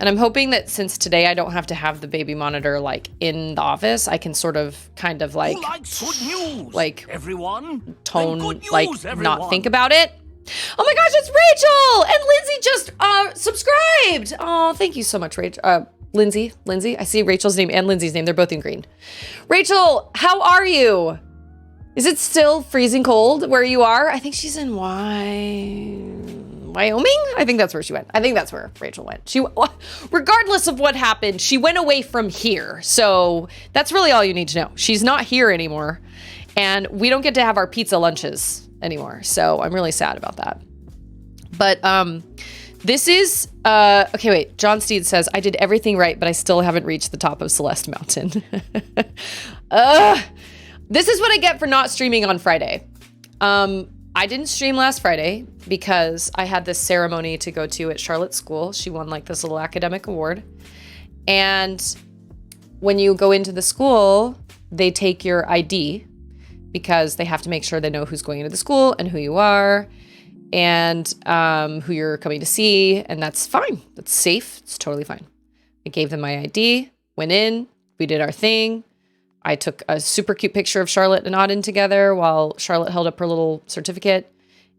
And I'm hoping that since today I don't have to have the baby monitor like in the office, I can sort of kind of like, everyone? Tone, News, like everyone. not think about it. Oh my gosh, it's Rachel! And Lindsay just subscribed. Oh, thank you so much, Rachel. Lindsay, I see Rachel's name and Lindsay's name. They're both in green. Rachel, how are you? Is it still freezing cold where you are? I think she's in Wyoming? I think that's where she went. I think that's where Rachel went. Regardless of what happened, she went away from here. So that's really all you need to know. She's not here anymore. And we don't get to have our pizza lunches anymore. So I'm really sad about that. But this is, okay, wait. John Steed says, I did everything right, but I still haven't reached the top of Celeste Mountain. This is what I get for not streaming on Friday. I didn't stream last Friday because I had this ceremony to go to at Charlotte's school. She won like this little academic award. And when you go into the school, they take your ID because they have to make sure they know who's going into the school and who you are and who you're coming to see. And that's fine. That's safe. It's totally fine. I gave them my ID, went in, we did our thing. I took a super cute picture of Charlotte and Auden together while Charlotte held up her little certificate.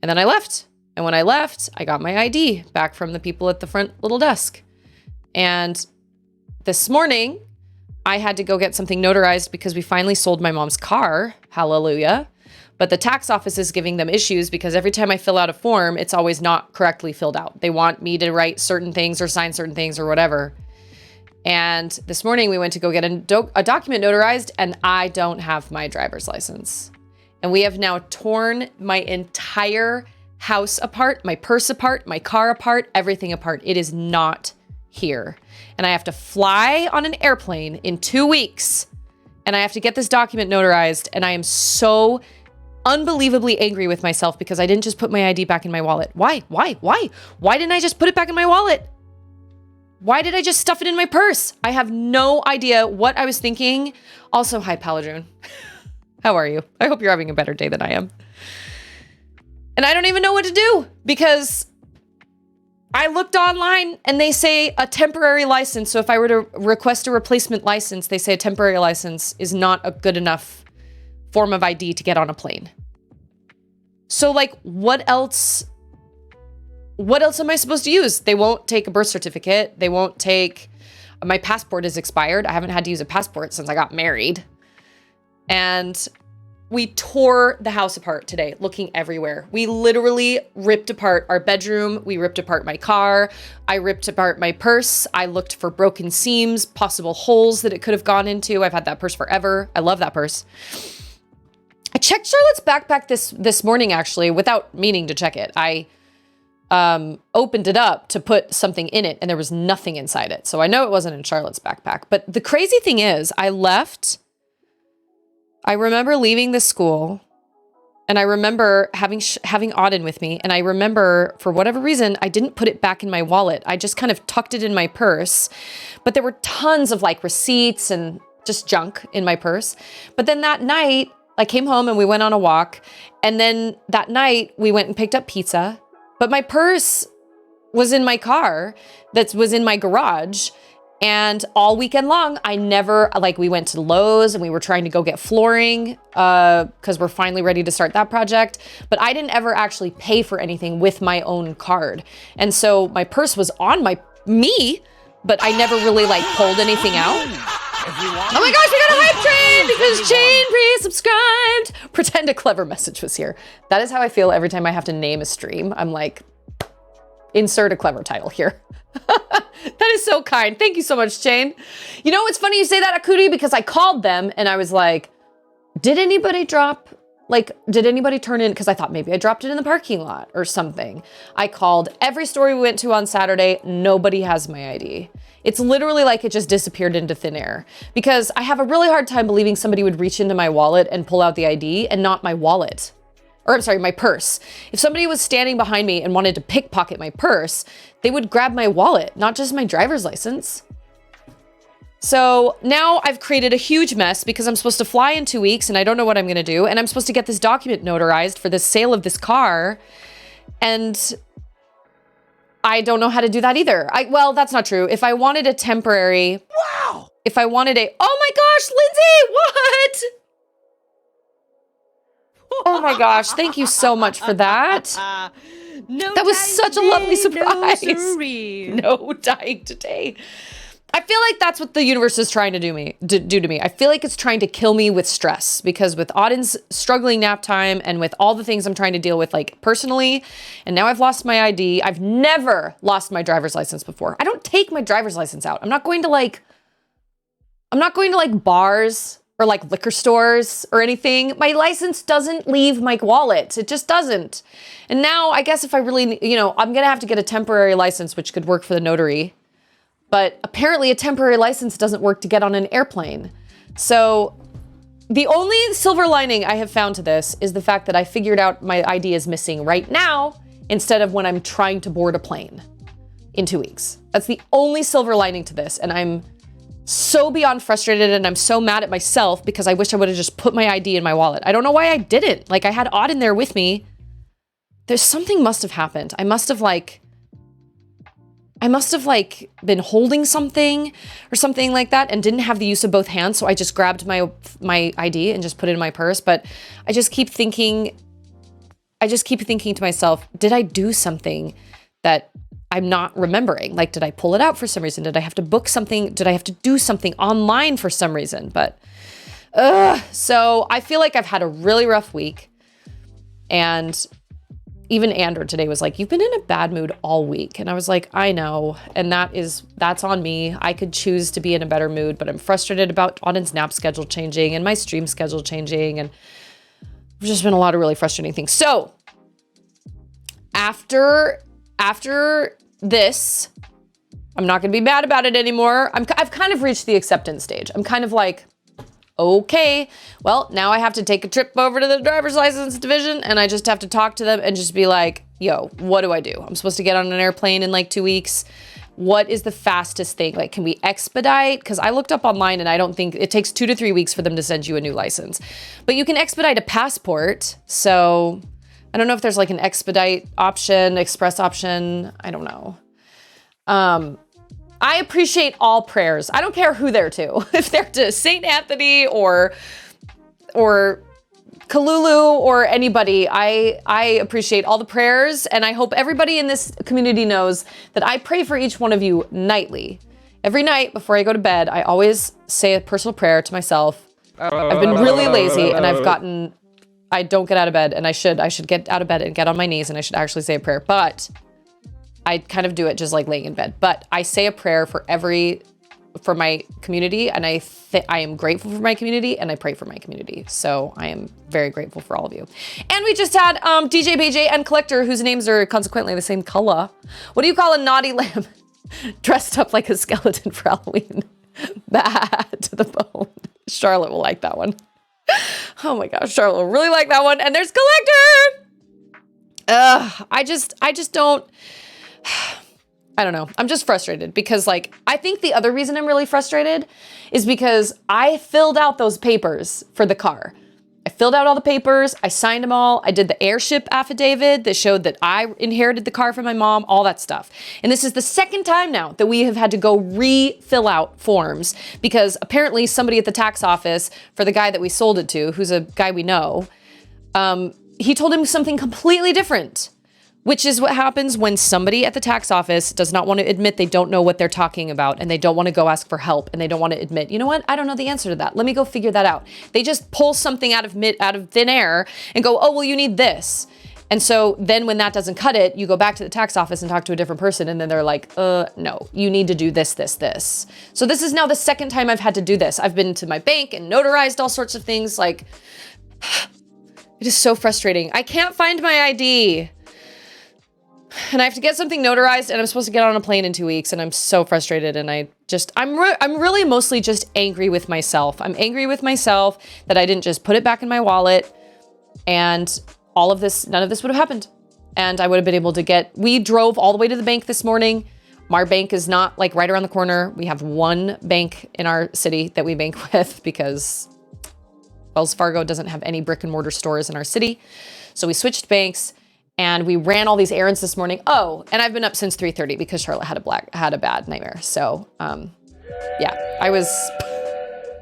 And then I left. And when I left, I got my ID back from the people at the front little desk. And this morning, I had to go get something notarized because we finally sold my mom's car. Hallelujah. But the tax office is giving them issues because every time I fill out a form, it's always not correctly filled out. They want me to write certain things or sign certain things or whatever. And this morning we went to go get a document notarized and I don't have my driver's license. And we have now torn my entire house apart, my purse apart, my car apart, everything apart. It is not here. And I have to fly on an airplane in 2 weeks and I have to get this document notarized. And I am so unbelievably angry with myself because I didn't just put my ID back in my wallet. Why? Why didn't I just put it back in my wallet? Why did I just stuff it in my purse? I have no idea what I was thinking. Also, hi, Paladroon. How are you? I hope you're having a better day than I am. And I don't even know what to do because I looked online and they say a temporary license. So if I were to request a replacement license, they say a temporary license is not a good enough form of ID to get on a plane. So like, what else am I supposed to use? They won't take a birth certificate. They won't take, my passport is expired. I haven't had to use a passport since I got married. And we tore the house apart today, looking everywhere. We literally ripped apart our bedroom. We ripped apart my car. I ripped apart my purse. I looked for broken seams, possible holes that it could have gone into. I've had that purse forever. I love that purse. I checked Charlotte's backpack this morning, actually, without meaning to check it. I opened it up to put something in it and there was nothing inside it. So I know it wasn't in Charlotte's backpack. But the crazy thing is I remember leaving the school and I remember having Auden with me. And I remember for whatever reason, I didn't put it back in my wallet. I just kind of tucked it in my purse, but there were tons of like receipts and just junk in my purse. But then that night I came home and we went on a walk. And then that night we went and picked up pizza. But my purse was in my car that was in my garage. And all weekend long, we went to Lowe's and we were trying to go get flooring because we're finally ready to start that project. But I didn't ever actually pay for anything with my own card. And so my purse was on me, but I never really like pulled anything out. Oh my gosh, we got a hype train because Jane pre-subscribed. Pretend a clever message was here. That is how I feel every time I have to name a stream. I'm like, insert a clever title here. That is so kind. Thank you so much, Jane. You know, it's funny you say that, Akuti, because I called them and I was like, did anybody turn in? Because I thought maybe I dropped it in the parking lot or something. I called every store we went to on Saturday. Nobody has my ID. It's literally like it just disappeared into thin air because I have a really hard time believing somebody would reach into my wallet and pull out the ID and not my wallet. Or I'm sorry, my purse. If somebody was standing behind me and wanted to pickpocket my purse, they would grab my wallet, not just my driver's license. So now I've created a huge mess because I'm supposed to fly in 2 weeks and I don't know what I'm gonna do. And I'm supposed to get this document notarized for the sale of this car. And I don't know how to do that either. Well, that's not true. If I wanted a temporary, Wow. if I wanted a, oh my gosh, Lindsay, what? Oh my gosh, thank you so much for that. No, That was such a lovely surprise. No, No dying today. I feel like that's what the universe is trying to do to me. I feel like it's trying to kill me with stress, because with Auden's struggling nap time and with all the things I'm trying to deal with, like personally, and now I've lost my ID. I've never lost my driver's license before. I don't take my driver's license out. I'm not going to like bars or like liquor stores or anything. My license doesn't leave my wallet. It just doesn't. And now I guess if I really, I'm going to have to get a temporary license, which could work for the notary. But apparently a temporary license doesn't work to get on an airplane. So the only silver lining I have found to this is the fact that I figured out my ID is missing right now instead of when I'm trying to board a plane in 2 weeks. That's the only silver lining to this. And I'm so beyond frustrated, and I'm so mad at myself because I wish I would have just put my ID in my wallet. I don't know why I didn't. Like, I had Auden there with me. There's something must have happened. I must have been holding something or something like that and didn't have the use of both hands. So I just grabbed my ID and just put it in my purse. But I just keep thinking to myself, did I do something that I'm not remembering? Like, did I pull it out for some reason? Did I have to book something? Did I have to do something online for some reason? But, so I feel like I've had a really rough week. And even Andrew today was like, you've been in a bad mood all week. And I was like, I know. And that's on me. I could choose to be in a better mood, but I'm frustrated about Auden's nap schedule changing and my stream schedule changing. And there's just been a lot of really frustrating things. So after this, I'm not going to be mad about it anymore. I've kind of reached the acceptance stage. I'm kind of like, okay, well, now I have to take a trip over to the driver's license division and I just have to talk to them and just be like, yo, what do I do? I'm supposed to get on an airplane in like 2 weeks. What is the fastest thing? Like, can we expedite? Because I looked up online and I don't think it takes 2 to 3 weeks for them to send you a new license, but you can expedite a passport. So I don't know if there's like an expedite option, express option. I don't know. I appreciate all prayers. I don't care who they're to. If they're to St. Anthony or Kalulu or anybody, I appreciate all the prayers. And I hope everybody in this community knows that I pray for each one of you nightly. Every night before I go to bed, I always say a personal prayer to myself. I've been really lazy and I don't get out of bed, and I should get out of bed and get on my knees and I should actually say a prayer. But I kind of do it just like laying in bed, but I say a prayer for my community, and I am grateful for my community, and I pray for my community. So I am very grateful for all of you. And we just had DJ BJ and Collector, whose names are consequently the same color. What do you call a naughty lamb dressed up like a skeleton for Halloween? Bad to the bone. Charlotte will like that one. Oh my gosh, Charlotte will really like that one. And there's Collector. I just don't. I don't know. I'm just frustrated because, like, I think the other reason I'm really frustrated is because I filled out those papers for the car. I filled out all the papers. I signed them all. I did the airship affidavit that showed that I inherited the car from my mom, all that stuff. And this is the second time now that we have had to go refill out forms because apparently somebody at the tax office for the guy that we sold it to, who's a guy we know, he told him something completely different. Which is what happens when somebody at the tax office does not want to admit they don't know what they're talking about, and they don't want to go ask for help, and they don't want to admit, you know what, I don't know the answer to that. Let me go figure that out. They just pull something out of thin air and go, oh, well, you need this. And so then when that doesn't cut it, you go back to the tax office and talk to a different person, and then they're like, no, you need to do this, this, this. So this is now the second time I've had to do this. I've been to my bank and notarized all sorts of things. Like, it is so frustrating. I can't find my ID. And I have to get something notarized, and I'm supposed to get on a plane in 2 weeks, and I'm so frustrated, and I'm really mostly just angry with myself. I'm angry with myself that I didn't just put it back in my wallet, and none of this would have happened. And I would have been able to we drove all the way to the bank this morning. Our bank is not like right around the corner. We have one bank in our city that we bank with because Wells Fargo doesn't have any brick and mortar stores in our city. So we switched banks. and we ran all these errands this morning. Oh, and I've been up since 3:30 because Charlotte had a bad nightmare. So, yeah,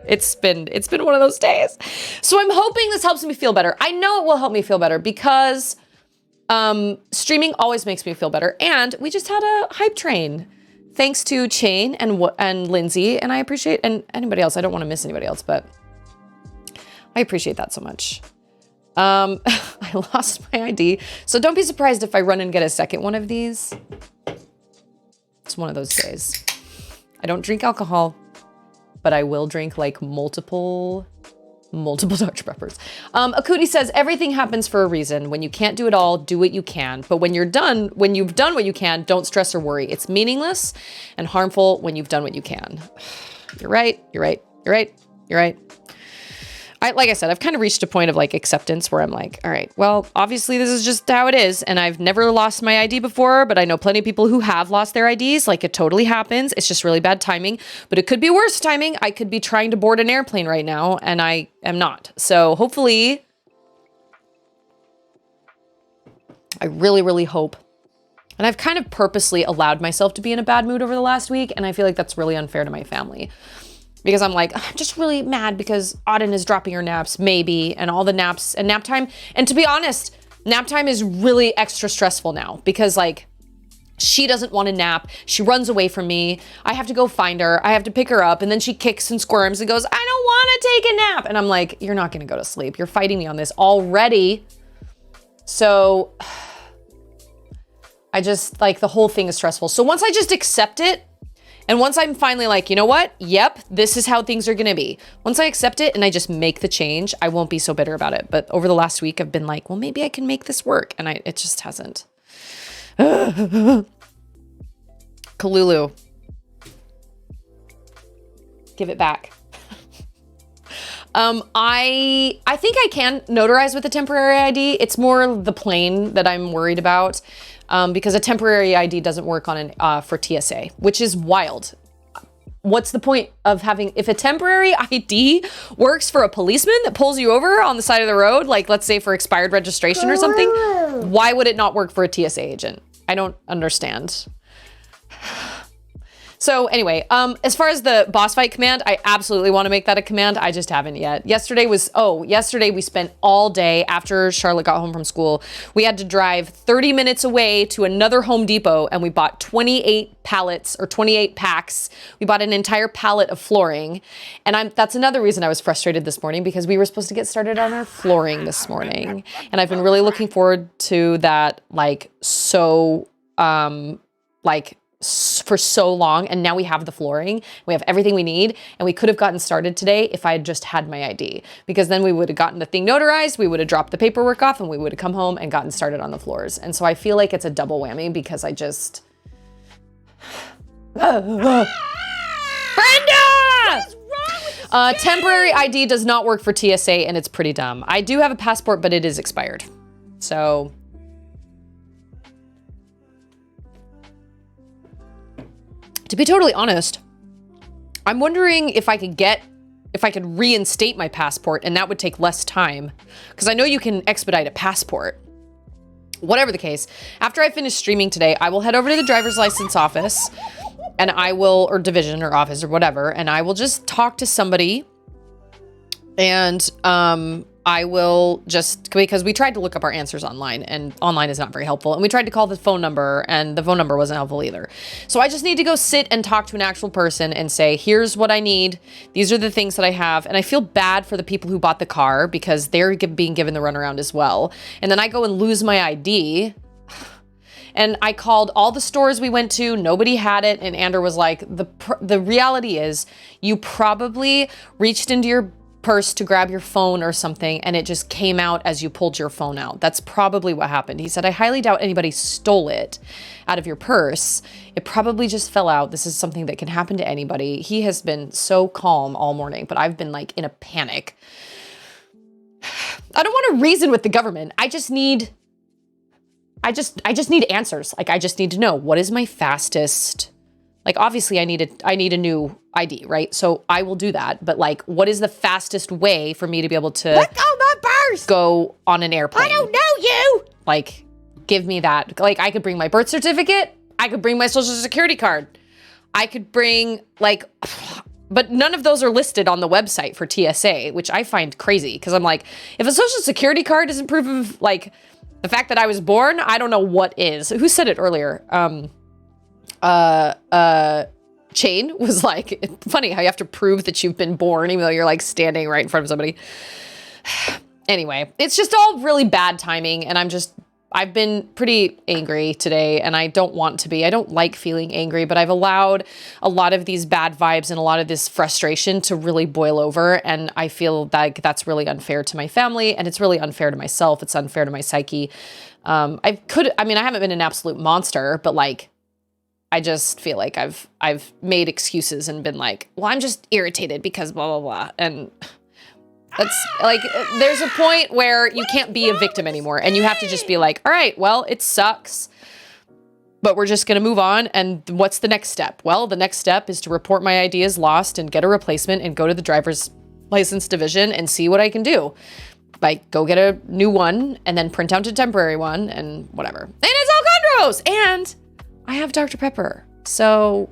it's been one of those days. So I'm hoping this helps me feel better. I know it will help me feel better because streaming always makes me feel better. And we just had a hype train. Thanks to Chain and Lindsay, and I appreciate, and anybody else. I don't want to miss anybody else, but I appreciate that so much. I lost my ID, so don't be surprised if I run and get a second one of these. It's one of those days. I don't drink alcohol, but I will drink like multiple Dr. Peppers. Akuti says, everything happens for a reason. When you can't do it all, do what you can. But when you've done what you can, don't stress or worry. It's meaningless and harmful when you've done what you can. You're right. Like I said, I've kind of reached a point of like acceptance where I'm like, all right, well, obviously this is just how it is. And I've never lost my ID before, but I know plenty of people who have lost their IDs. Like it totally happens. It's just really bad timing, but it could be worse timing. I could be trying to board an airplane right now and I am not. So hopefully, I really, really hope. And I've kind of purposely allowed myself to be in a bad mood over the last week. And I feel like that's really unfair to my family. Because I'm like, I'm just really mad because Auden is dropping her naps, maybe, and all the naps and nap time. And to be honest, nap time is really extra stressful now because like she doesn't want to nap. She runs away from me. I have to go find her. I have to pick her up. And then she kicks and squirms and goes, I don't want to take a nap. And I'm like, you're not going to go to sleep. You're fighting me on this already. So I just like the whole thing is stressful. So once I just accept it, and once I'm finally like, you know what? Yep, this is how things are gonna be. Once I accept it and I just make the change, I won't be so bitter about it. But over the last week, I've been like, well, maybe I can make this work. And it just hasn't. Kalulu. Give it back. I think I can notarize with a temporary ID. It's more the plane that I'm worried about. Because a temporary ID doesn't work on for TSA, which is wild. What's the point of having, if a temporary ID works for a policeman that pulls you over on the side of the road, like let's say for expired registration or something, why would it not work for a TSA agent? I don't understand. So anyway, as far as the boss fight command, I absolutely want to make that a command. I just haven't yet. Yesterday we spent all day after Charlotte got home from school. We had to drive 30 minutes away to another Home Depot and we bought 28 pallets or 28 packs. We bought an entire pallet of flooring. And that's another reason I was frustrated this morning because we were supposed to get started on our flooring this morning. And I've been really looking forward to that for so long, and now we have the flooring, we have everything we need, and we could have gotten started today if I had just had my ID, because then we would have gotten the thing notarized, we would have dropped the paperwork off, and we would have come home and gotten started on the floors. And so I feel like it's a double whammy because I just... Brenda! What is wrong with this temporary ID does not work for TSA, and it's pretty dumb. I do have a passport, but it is expired. So... to be totally honest, I'm wondering if I could reinstate my passport and that would take less time. Because I know you can expedite a passport. Whatever the case, after I finish streaming today, I will head over to the driver's license office and or division or office or whatever, and I will just talk to somebody and I will just, because we tried to look up our answers online and online is not very helpful. And we tried to call the phone number and the phone number wasn't helpful either. So I just need to go sit and talk to an actual person and say, here's what I need. These are the things that I have. And I feel bad for the people who bought the car because they're being given the runaround as well. And then I go and lose my ID. And I called all the stores we went to. Nobody had it. And Andrew was like, the reality is you probably reached into your purse to grab your phone or something and it just came out as you pulled your phone out. That's probably what happened. He said, I highly doubt anybody stole it out of your purse. It probably just fell out. This is something that can happen to anybody. He has been so calm all morning, but I've been like in a panic. I don't want to reason with the government. I just need answers. Like, I just need to know, what is my fastest... Like, obviously, I need a new ID, right? So I will do that. But, like, what is the fastest way for me to be able to let go my purse! Go on an airplane? I don't know you! Like, give me that. Like, I could bring my birth certificate. I could bring my social security card. I could bring, like, but none of those are listed on the website for TSA, which I find crazy because I'm like, if a social security card isn't proof of, like, the fact that I was born, I don't know what is. Who said it earlier? Chain was like, it's funny how you have to prove that you've been born even though you're like standing right in front of somebody. Anyway, it's just all really bad timing, and I've been pretty angry today, and I don't want to be. I don't like feeling angry, but I've allowed a lot of these bad vibes and a lot of this frustration to really boil over, and I feel like that's really unfair to my family, and it's really unfair to myself. It's unfair to my psyche. I haven't been an absolute monster, but like, I just feel like I've made excuses and been like, well, I'm just irritated because blah, blah, blah, and that's like, there's a point where you can't be a victim anymore, and you have to just be like, all right, well, it sucks, but we're just going to move on. And what's the next step? Well, the next step is to report my ID as lost and get a replacement and go to the driver's license division and see what I can do. Like, go get a new one and then print out a temporary one and whatever. And it's all Condros! And I have Dr. Pepper. So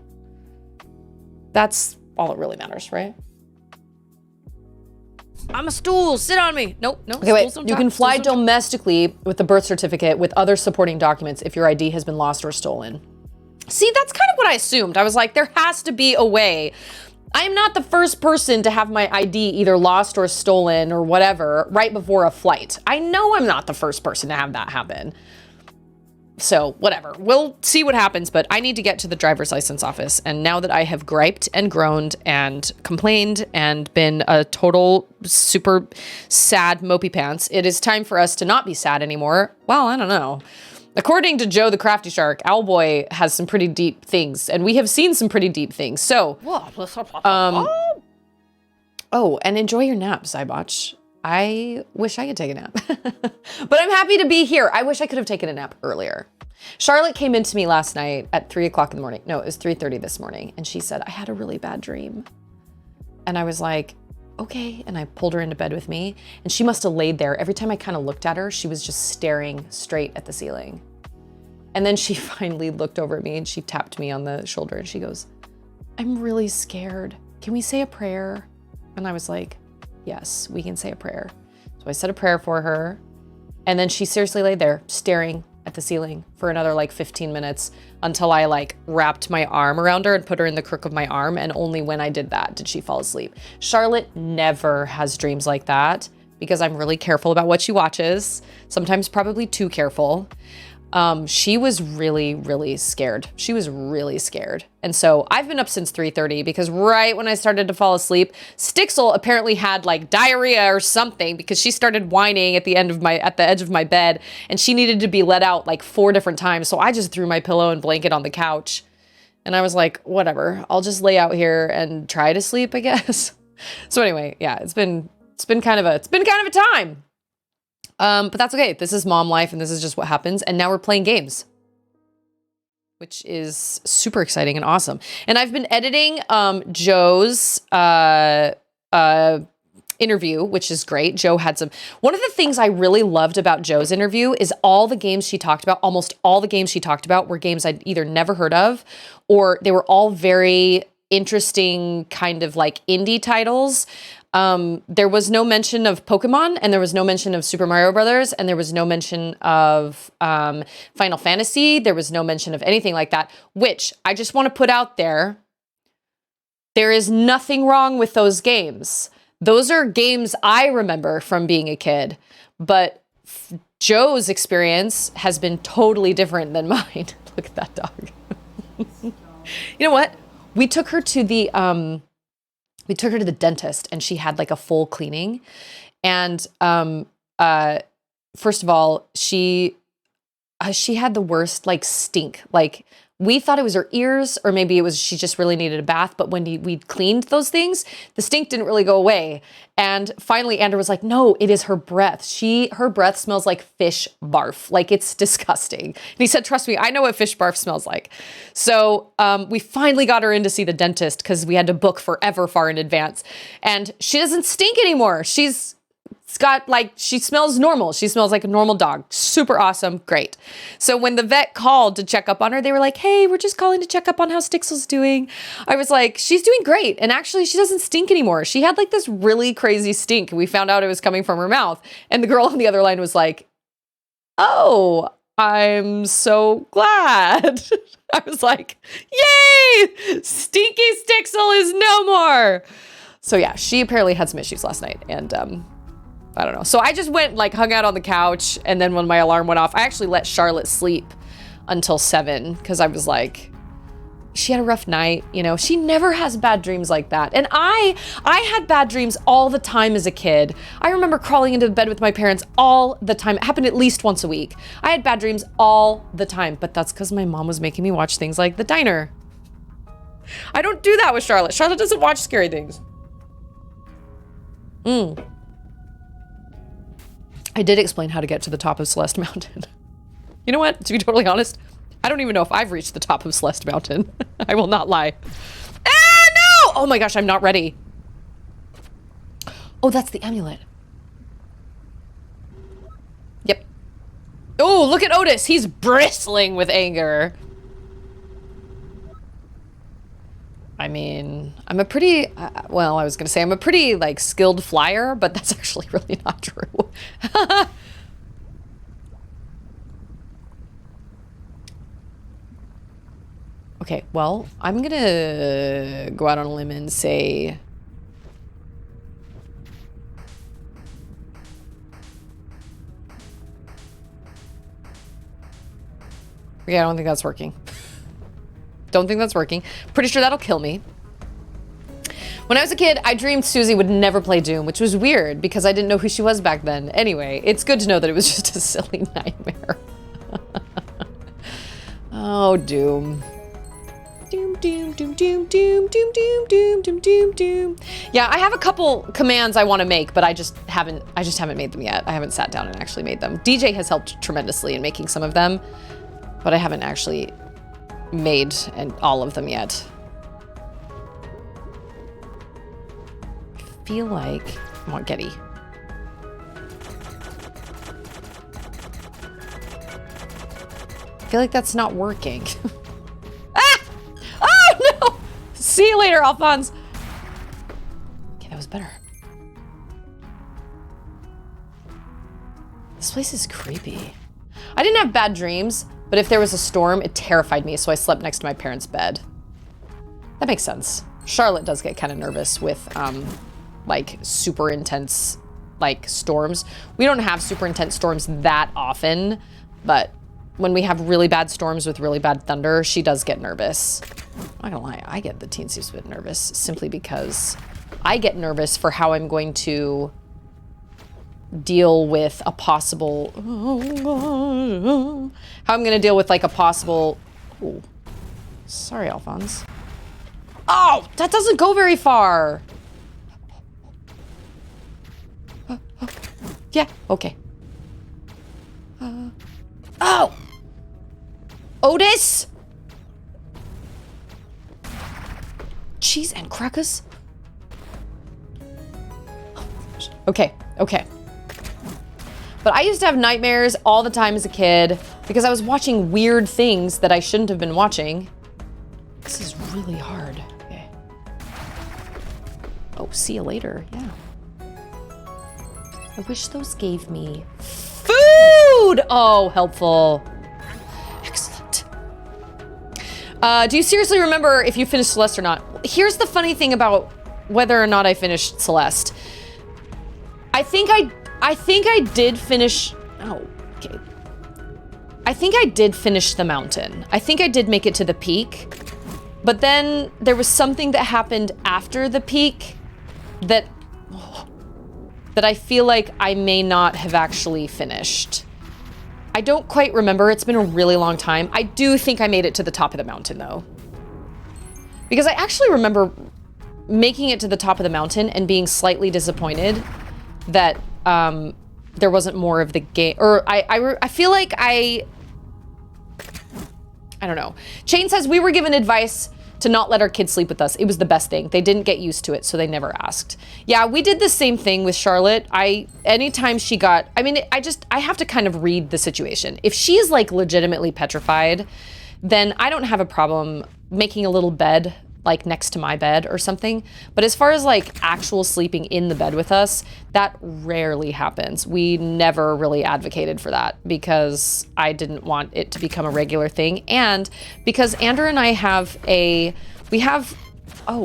that's all that really matters, right? I'm a stool, sit on me. Nope, no. Okay, wait, you can fly domestically with the birth certificate with other supporting documents if your ID has been lost or stolen. See, that's kind of what I assumed. I was like, there has to be a way. I am not the first person to have my ID either lost or stolen or whatever right before a flight. I know I'm not the first person to have that happen. So whatever, we'll see what happens, but I need to get to the driver's license office. And now that I have griped and groaned and complained and been a total super sad mopey pants, it is time for us to not be sad anymore. Well, I don't know. According to Joe the Crafty Shark, Owlboy has some pretty deep things, and we have seen some pretty deep things. So, oh, and enjoy your nap, Zybotch. I wish I could take a nap, but I'm happy to be here. I wish I could have taken a nap earlier. Charlotte came into me last night at 3 o'clock in the morning. No, it was 3:30 this morning. And she said, I had a really bad dream. And I was like, okay. And I pulled her into bed with me, and she must've laid there. Every time I kind of looked at her, she was just staring straight at the ceiling. And then she finally looked over at me and she tapped me on the shoulder and she goes, I'm really scared. Can we say a prayer? And I was like, yes, we can say a prayer. So I said a prayer for her. And then she seriously laid there staring at the ceiling for another like 15 minutes until I like wrapped my arm around her and put her in the crook of my arm. And only when I did that did she fall asleep. Charlotte never has dreams like that because I'm really careful about what she watches. Sometimes probably too careful. She was really, really scared. She was really scared. And so I've been up since 3:30 because right when I started to fall asleep, Stixel apparently had like diarrhea or something because she started whining at the edge of my bed, and she needed to be let out like 4 different times. So I just threw my pillow and blanket on the couch, and I was like, whatever, I'll just lay out here and try to sleep, I guess. So anyway, yeah, it's been kind of a time. But that's okay. This is mom life, and this is just what happens. And now we're playing games, which is super exciting and awesome. And I've been editing Joe's interview, which is great. Joe had one of the things I really loved about Joe's interview is all the games she talked about, almost all the games she talked about were games I'd either never heard of, or they were all very interesting kind of like indie titles. There was no mention of Pokemon, and there was no mention of Super Mario Brothers, and there was no mention of Final Fantasy. There was no mention of anything like that, which I just want to put out there. There is nothing wrong with those games. Those are games I remember from being a kid, but Joe's experience has been totally different than mine. Look at that dog. You know what? We took her to the dentist, and she had like a full cleaning. And first of all, she had the worst like stink. Like, we thought it was her ears, or maybe it was she just really needed a bath. But when we cleaned those things, the stink didn't really go away. And finally, Andrew was like, no, it is her breath. Her breath smells like fish barf. Like, it's disgusting. And he said, trust me, I know what fish barf smells like. So we finally got her in to see the dentist because we had to book forever far in advance. And she doesn't stink anymore. She's It's got like, she smells normal. She smells like a normal dog. Super awesome. Great. So when the vet called to check up on her, they were like, hey, we're just calling to check up on how Stixel's doing. I was like, she's doing great. And actually she doesn't stink anymore. She had like this really crazy stink. We found out it was coming from her mouth. And the girl on the other line was like, oh, I'm so glad. I was like, yay, Stinky Stixel is no more. So yeah, she apparently had some issues last night. And, I don't know. So I just went like hung out on the couch, and then when my alarm went off, I actually let Charlotte sleep until 7 because I was like, she had a rough night, you know. She never has bad dreams like that. And I had bad dreams all the time as a kid. I remember crawling into bed with my parents all the time. It happened at least once a week. I had bad dreams all the time, but that's because my mom was making me watch things like The Diner. I don't do that with Charlotte. Charlotte doesn't watch scary things. I did explain how to get to the top of Celeste Mountain. You know what? To be totally honest, I don't even know if I've reached the top of Celeste Mountain. I will not lie. Ah, no! Oh my gosh, I'm not ready. Oh, that's the amulet. Yep. Oh, look at Otus. He's bristling with anger. I mean, I'm a pretty, well, I was going to say I'm a pretty, like, skilled flyer, but that's actually really not true. Okay, well, I'm going to go out on a limb and say... Okay, I don't think that's working. Don't think that's working. Pretty sure that'll kill me. When I was a kid, I dreamed Susie would never play Doom, which was weird because I didn't know who she was back then. Anyway, it's good to know that it was just a silly nightmare. Oh, Doom. Doom, doom, doom, doom, doom, doom, doom, doom, doom, doom, doom. Yeah, I have a couple commands I want to make, but I just haven't made them yet. I haven't sat down and actually made them. DJ has helped tremendously in making some of them, but I haven't actually made all of them yet. I feel like I want Getty. I feel like that's not working. Ah! Oh no! See you later, Alphonse. Okay, that was better. This place is creepy. I didn't have bad dreams, but if there was a storm, it terrified me, so I slept next to my parents' bed. That makes sense. Charlotte does get kind of nervous with, like, super intense, like, storms. We don't have super intense storms that often, but when we have really bad storms with really bad thunder, she does get nervous. I'm not gonna lie, I get the teensy bit nervous simply because I get nervous for how I'm going to deal with a possible, how I'm gonna deal with like a possible, ooh, sorry, Alphonse. Oh, that doesn't go very far. Yeah, okay. Oh! Otus? Cheese and crackers? Okay, okay. But I used to have nightmares all the time as a kid because I was watching weird things that I shouldn't have been watching. This is really hard. Okay. Oh, see you later. Yeah. I wish those gave me food. Oh, helpful. Excellent. Do you seriously remember if you finished Celeste or not? Here's the funny thing about whether or not I finished Celeste. I think I did finish, oh, okay. I think I did finish the mountain. I think I did make it to the peak, but then there was something that happened after the peak that I feel like I may not have actually finished. I don't quite remember. It's been a really long time. I do think I made it to the top of the mountain though. Because I actually remember making it to the top of the mountain and being slightly disappointed that there wasn't more of the game, or I feel like I don't know. Chain says we were given advice to not let our kids sleep with us. It was the best thing. They didn't get used to it, so they never asked. Yeah, we did the same thing with Charlotte. Anytime she got, I mean, I have to kind of read the situation. If she is like legitimately petrified, then I don't have a problem making a little bed like next to my bed or something. But as far as like actual sleeping in the bed with us, that rarely happens. We never really advocated for that because I didn't want it to become a regular thing. And because Andrew and I have oh,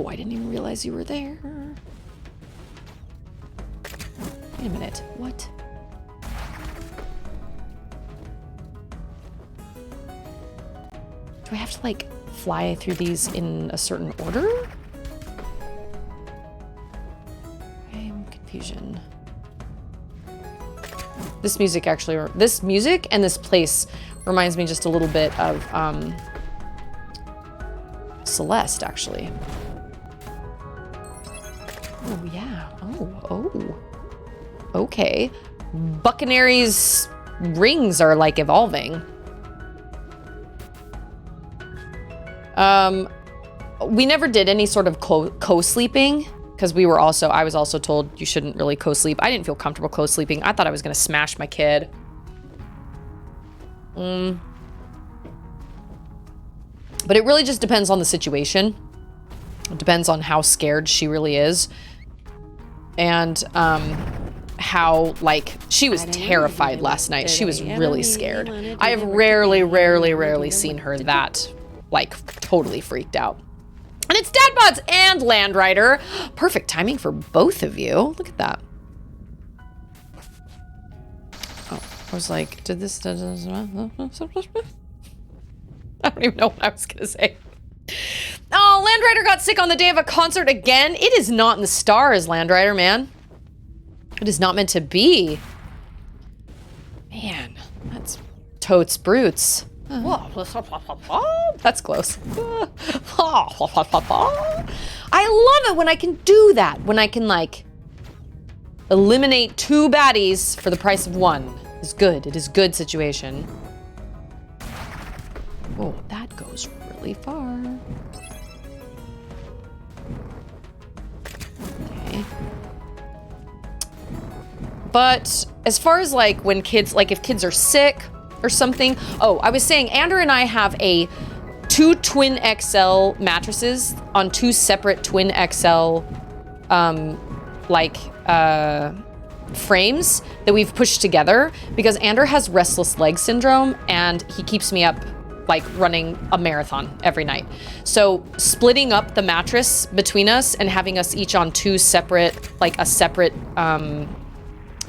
I didn't even realize you were there. Wait a minute, what? Do I have to like fly through these in a certain order? I'm confusion. This music and this place reminds me just a little bit of Celeste, actually. Oh yeah. Oh. Okay. Buccaneer's rings are like evolving. We never did any sort of co-sleeping because I was also told you shouldn't really co-sleep. I didn't feel comfortable co-sleeping. I thought I was going to smash my kid. But it really just depends on the situation. It depends on how scared she really is. And, how, like, she was terrified last night. She was really scared. I have rarely seen her that, like, totally freaked out. And it's Dad Bods and Land Rider. Perfect timing for both of you. Look at that. Oh, I was like, did this... I don't even know what I was going to say. Oh, Land Rider got sick on the day of a concert again. It is not in the stars, Land Rider, man. It is not meant to be. Man, that's totes brutes. That's close. I love it when I can do that. When I can, like, eliminate 2 baddies for the price of 1. It's good. It is good situation. Oh, that goes really far. Okay. But as far as, like, when kids, like, if kids are sick or something. Oh, I was saying, Andrew and I have 2 twin XL mattresses on 2 separate twin XL, frames that we've pushed together because Andrew has restless leg syndrome and he keeps me up, like, running a marathon every night. So splitting up the mattress between us and having us each on 2 separate, like, a separate,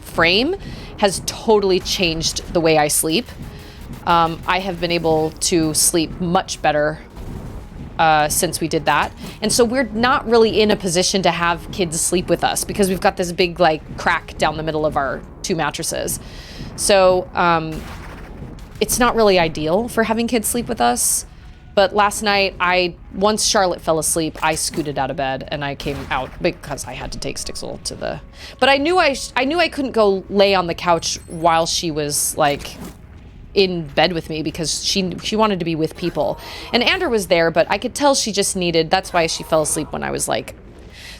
frame has totally changed the way I sleep. I have been able to sleep much better since we did that. And so we're not really in a position to have kids sleep with us because we've got this big, like, crack down the middle of our 2 mattresses. So it's not really ideal for having kids sleep with us. But last night, once Charlotte fell asleep, I scooted out of bed and I came out because I had to take Stixel to the... But I knew I couldn't go lay on the couch while she was, like, in bed with me because she wanted to be with people. And Andrew was there, but I could tell she just needed... That's why she fell asleep when I was, like...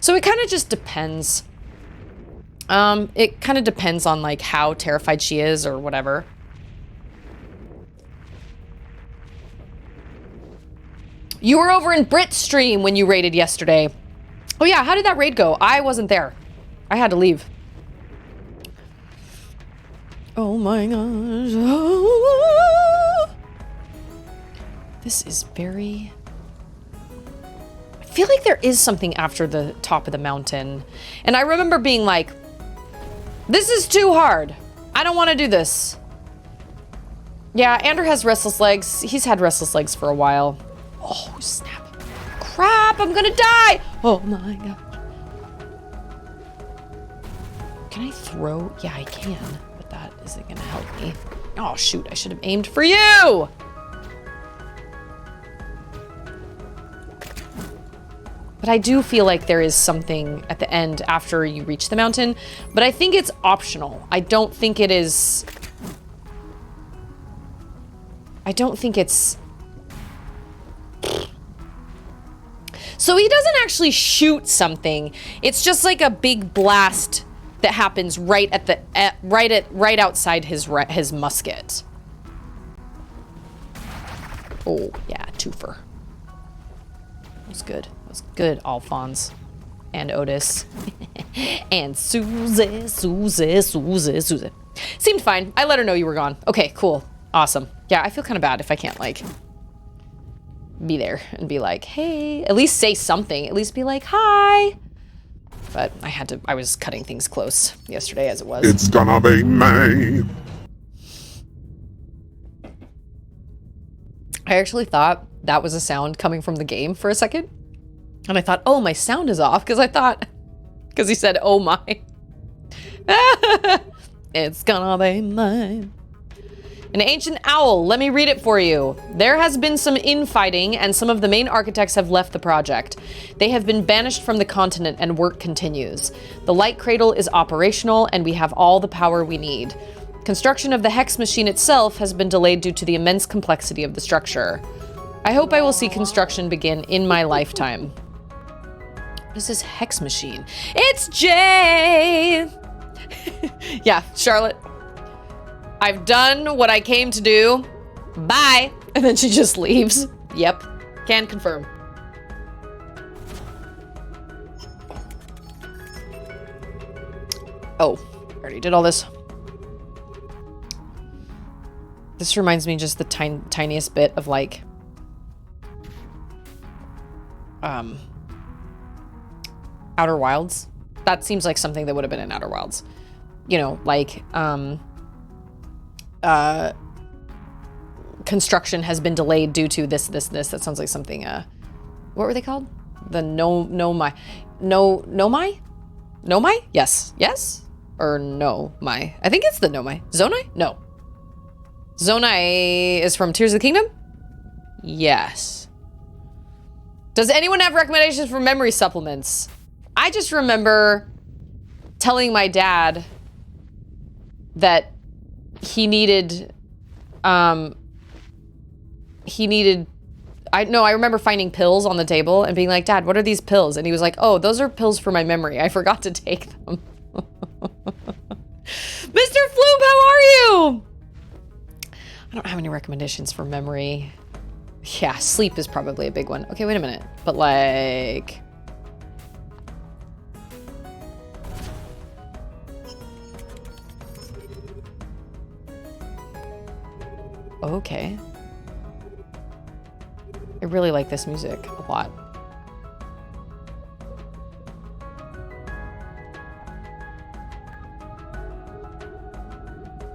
So it kind of just depends. It kind of depends on, like, how terrified she is or whatever. You were over in Brit's stream when you raided yesterday. Oh yeah, how did that raid go? I wasn't there. I had to leave. Oh my gosh. Oh. This is very... I feel like there is something after the top of the mountain. And I remember being like, this is too hard. I don't want to do this. Yeah, Andrew has restless legs. He's had restless legs for a while. Oh, snap. Crap, I'm gonna die! Oh my god. Can I throw? Yeah, I can, but that isn't gonna help me. Oh, shoot, I should have aimed for you! But I do feel like there is something at the end after you reach the mountain, but I think it's optional. I don't think it's... So he doesn't actually shoot something. It's just like a big blast that happens right at the right outside his musket. Oh yeah, twofer. That was good. That was good, Alphonse and Otus and Susie. Seemed fine. I let her know you were gone. Okay, cool, awesome. Yeah, I feel kind of bad if I can't like be there and be like, hey, at least say something. At least be like, hi. But I was cutting things close yesterday as it was. It's gonna be me. I actually thought that was a sound coming from the game for a second. And I thought, oh, my sound is off because he said, oh my. It's gonna be mine. An ancient owl, let me read it for you. There has been some infighting and some of the main architects have left the project. They have been banished from the continent and work continues. The light cradle is operational and we have all the power we need. Construction of the hex machine itself has been delayed due to the immense complexity of the structure. I hope I will see construction begin in my lifetime. What is this hex machine? It's Jay! Yeah, Charlotte. I've done what I came to do. Bye. And then she just leaves. Yep. Can confirm. Oh, I already did all this. This reminds me just the tiniest bit of like Outer Wilds. That seems like something that would have been in Outer Wilds. You know, like construction has been delayed due to this. That sounds like something, what were they called? The Nomai? Yes? Or Nomai? I think it's the Nomai. Zonai? No. Zonai is from Tears of the Kingdom? Yes. Does anyone have recommendations for memory supplements? I just remember telling my dad that he needed, I remember finding pills on the table and being like, Dad, what are these pills? And he was like, oh, those are pills for my memory. I forgot to take them. Mr. Floop, how are you? I don't have any recommendations for memory. Yeah, sleep is probably a big one. Okay, wait a minute. But like... Okay. I really like this music a lot.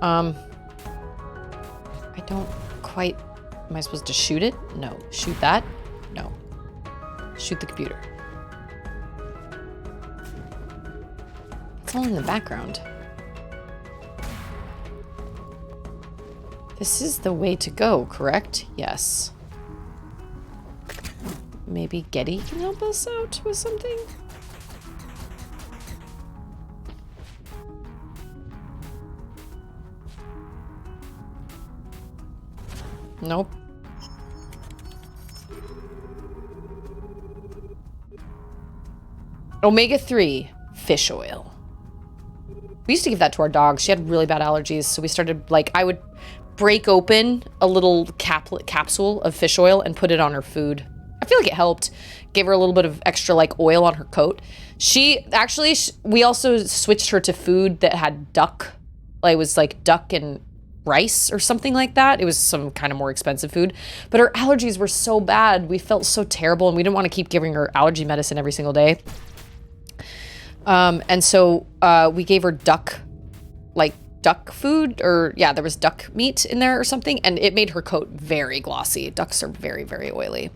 I don't quite... Am I supposed to shoot it? No. Shoot that? No. Shoot the computer. It's all in the background. This is the way to go, correct? Yes. Maybe Getty can help us out with something? Nope. Omega-3 fish oil. We used to give that to our dog. She had really bad allergies, so we started, like, I would break open a little capsule of fish oil and put it on her food. I feel like it helped. Gave her a little bit of extra, like, oil on her coat. We also switched her to food that had duck. Like, it was, like, duck and rice or something like that. It was some kind of more expensive food. But her allergies were so bad. We felt so terrible, and we didn't want to keep giving her allergy medicine every single day. And so we gave her duck food, or yeah, there was duck meat in there or something, and it made her coat very glossy. Ducks are very, very oily.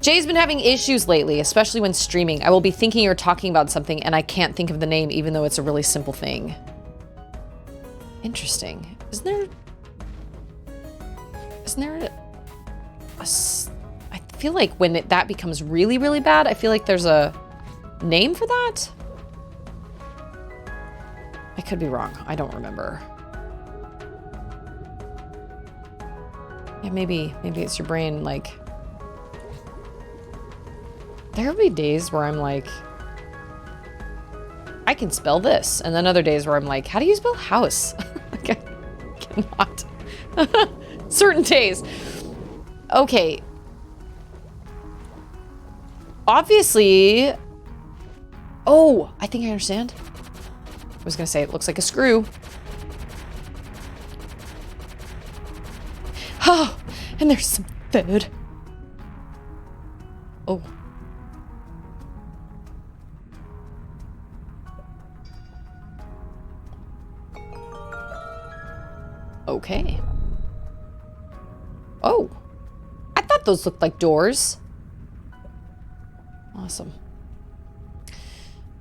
Jay's been having issues lately, especially when streaming. I will be thinking or talking about something, and I can't think of the name, even though it's a really simple thing. Interesting. Isn't there I feel like when that becomes really, really bad, I feel like there's a name for that? I could be wrong. I don't remember. Yeah, maybe it's your brain, like... there'll be days where I'm like, I can spell this. And then other days where I'm like, how do you spell house? Like, I cannot. Certain days. Okay. Obviously. Oh, I think I understand. I was going to say it looks like a screw. Oh, and there's some food. Oh. Okay. Oh. I thought those looked like doors. Awesome.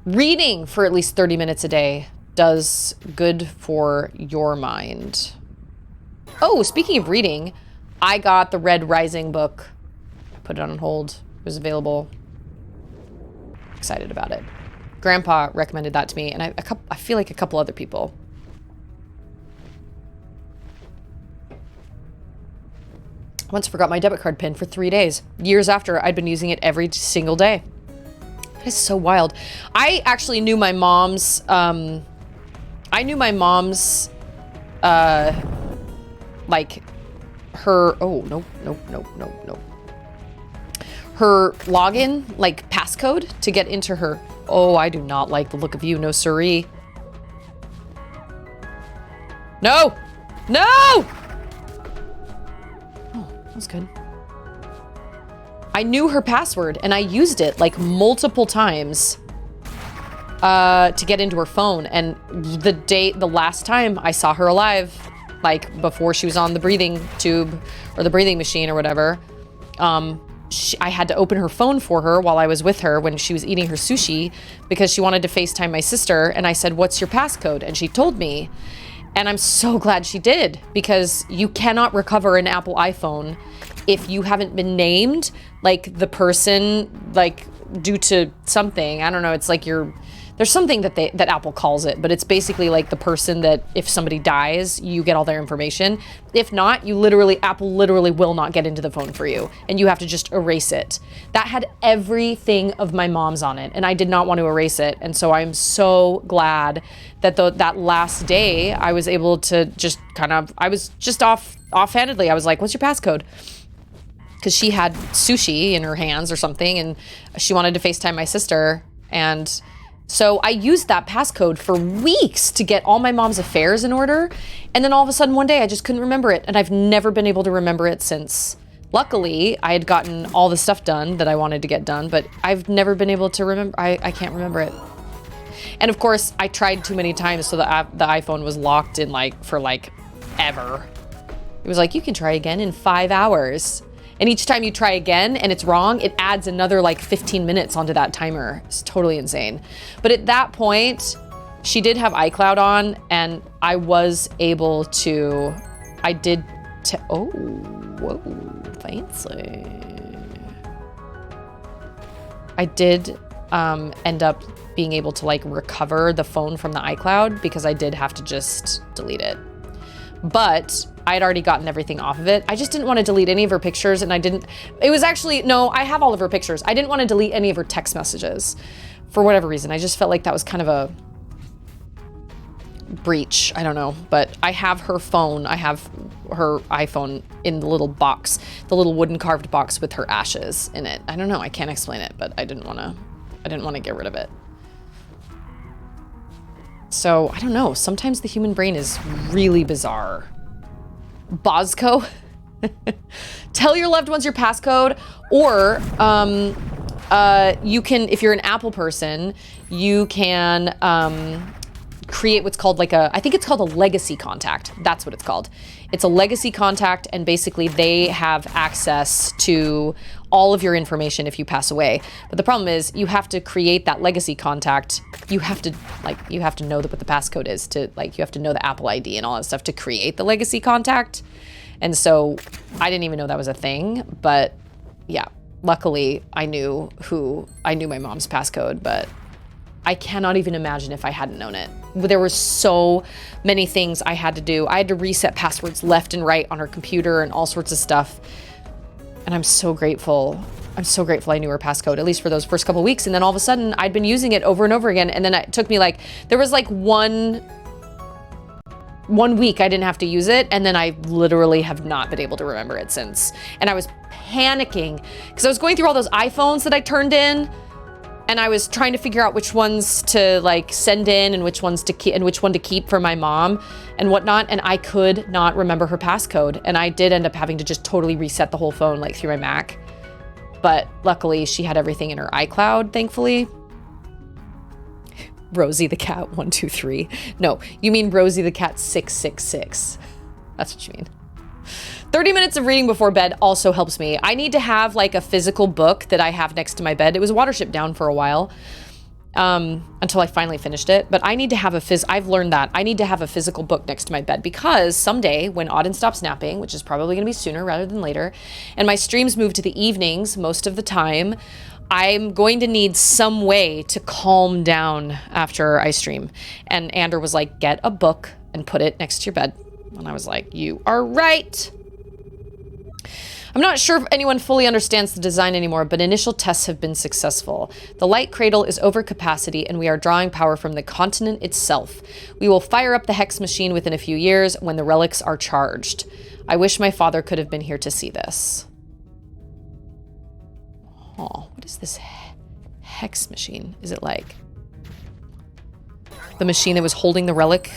Reading for at least 30 minutes a day does good for your mind. Oh, speaking of reading, I got the Red Rising book. Put it on hold. It was available. Excited about it. Grandpa recommended that to me, and I feel like a couple other people. Once forgot my debit card PIN for 3 days. Years after, I'd been using it every single day. That is so wild. I actually knew my mom's, like, her, oh, no. Her login, like, passcode to get into her. Oh, I do not like the look of you, no siree. No! No! Oh, that was good. I knew her password, and I used it, like, multiple times to get into her phone. And the last time I saw her alive, like, before she was on the breathing tube or the breathing machine or whatever, I had to open her phone for her while I was with her when she was eating her sushi because she wanted to FaceTime my sister. And I said, "What's your passcode?" And she told me. And I'm so glad she did, because you cannot recover an Apple iPhone if you haven't been named, like, the person, like, due to something. I don't know. It's like there's something that Apple calls it, but it's basically like the person that if somebody dies, you get all their information. If not, Apple literally will not get into the phone for you, and you have to just erase it. That had everything of my mom's on it, and I did not want to erase it. And so I'm so glad that that last day I was able to just I was just offhandedly, I was like, "What's your passcode?" Because she had sushi in her hands or something, and she wanted to FaceTime my sister. And so I used that passcode for weeks to get all my mom's affairs in order. And then all of a sudden one day I just couldn't remember it. And I've never been able to remember it since. Luckily, I had gotten all the stuff done that I wanted to get done, but I've never been able to remember. I can't remember it. And of course, I tried too many times, so the iPhone was locked in for ever. It was like, you can try again in 5 hours. And each time you try again and it's wrong, it adds another 15 minutes onto that timer. It's totally insane. But at that point, she did have iCloud on, and I was able to, oh, whoa, fancy. I did end up being able to recover the phone from the iCloud, because I did have to just delete it. But I had already gotten everything off of it. I just didn't want to delete any of her pictures, and it was actually, no, I have all of her pictures. I didn't want to delete any of her text messages for whatever reason. I just felt like that was kind of a breach. I don't know, but I have her phone. I have her iPhone in the little box, the little wooden carved box with her ashes in it. I don't know. I can't explain it, but I didn't want to get rid of it. So I don't know. Sometimes the human brain is really bizarre. Bosco, tell your loved ones your passcode, or you can, if you're an Apple person, you can create what's called I think it's called a legacy contact. That's what it's called. It's a legacy contact, and basically they have access to all of your information if you pass away. But the problem is you have to create that legacy contact. You have to know what the passcode is to you have to know the Apple ID and all that stuff to create the legacy contact. And so I didn't even know that was a thing, but yeah, luckily I knew my mom's passcode, but I cannot even imagine if I hadn't known it. There were so many things I had to do. I had to reset passwords left and right on her computer and all sorts of stuff. And I'm so grateful I'm so grateful I knew her passcode, at least for those first couple weeks. And then all of a sudden I'd been using it over and over again. And then it took me like, there was like one week I didn't have to use it. And then I literally have not been able to remember it since. And I was panicking because I was going through all those iPhones that I turned in. And I was trying to figure out which ones to like send in and which ones to keep and which one to keep for my mom and whatnot. And I could not remember her passcode. And I did end up having to just totally reset the whole phone like through my Mac. But luckily she had everything in her iCloud, thankfully. Rosie the cat 123. No, you mean Rosie the cat 666. That's what you mean. 30 minutes of reading before bed also helps me. I need to have like a physical book that I have next to my bed. It was Watership Down for a while until I finally finished it. But I need to have I've learned that. I need to have a physical book next to my bed because someday when Auden stops napping, which is probably going to be sooner rather than later, and my streams move to the evenings most of the time, I'm going to need some way to calm down after I stream. And Andrew was like, get a book and put it next to your bed. And I was like, you are right. I'm not sure if anyone fully understands the design anymore, but initial tests have been successful. The light cradle is over capacity and we are drawing power from the continent itself. We will fire up the hex machine within a few years when the relics are charged. I wish my father could have been here to see this. Oh, what is this hex machine? Is it like the machine that was holding the relic?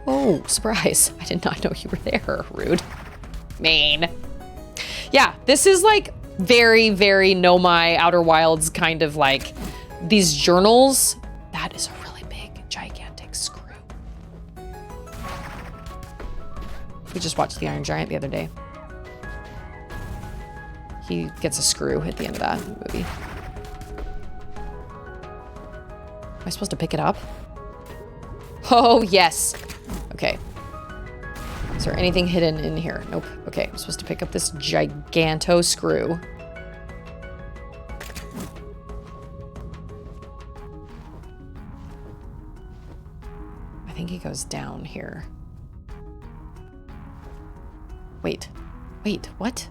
Oh, surprise. I did not know you were there. Rude. Mean. Yeah, this is like very, very Know My Outer Wilds kind of like these journals. That is a really big, gigantic screw. We just watched The Iron Giant the other day. He gets a screw at the end of that movie. Am I supposed to pick it up? Oh, yes. Okay. Is there anything hidden in here? Nope. Okay, I'm supposed to pick up this giganto screw. I think he goes down here. Wait, what?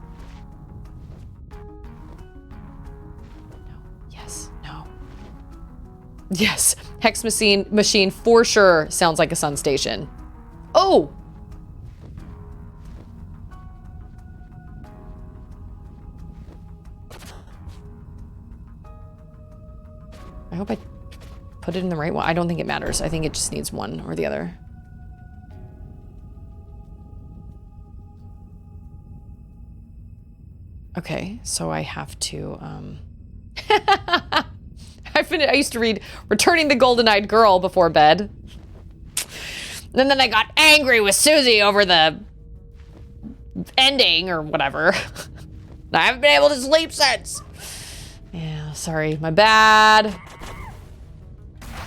No, yes, no. Yes, hex machine for sure sounds like a sun station. Oh! I hope I put it in the right one. I don't think it matters. I think it just needs one or the other. Okay, so I have to, I used to read Returning the Golden-Eyed Girl before bed. And then I got angry with Susie over the ending or whatever. I haven't been able to sleep since. Yeah, sorry, my bad.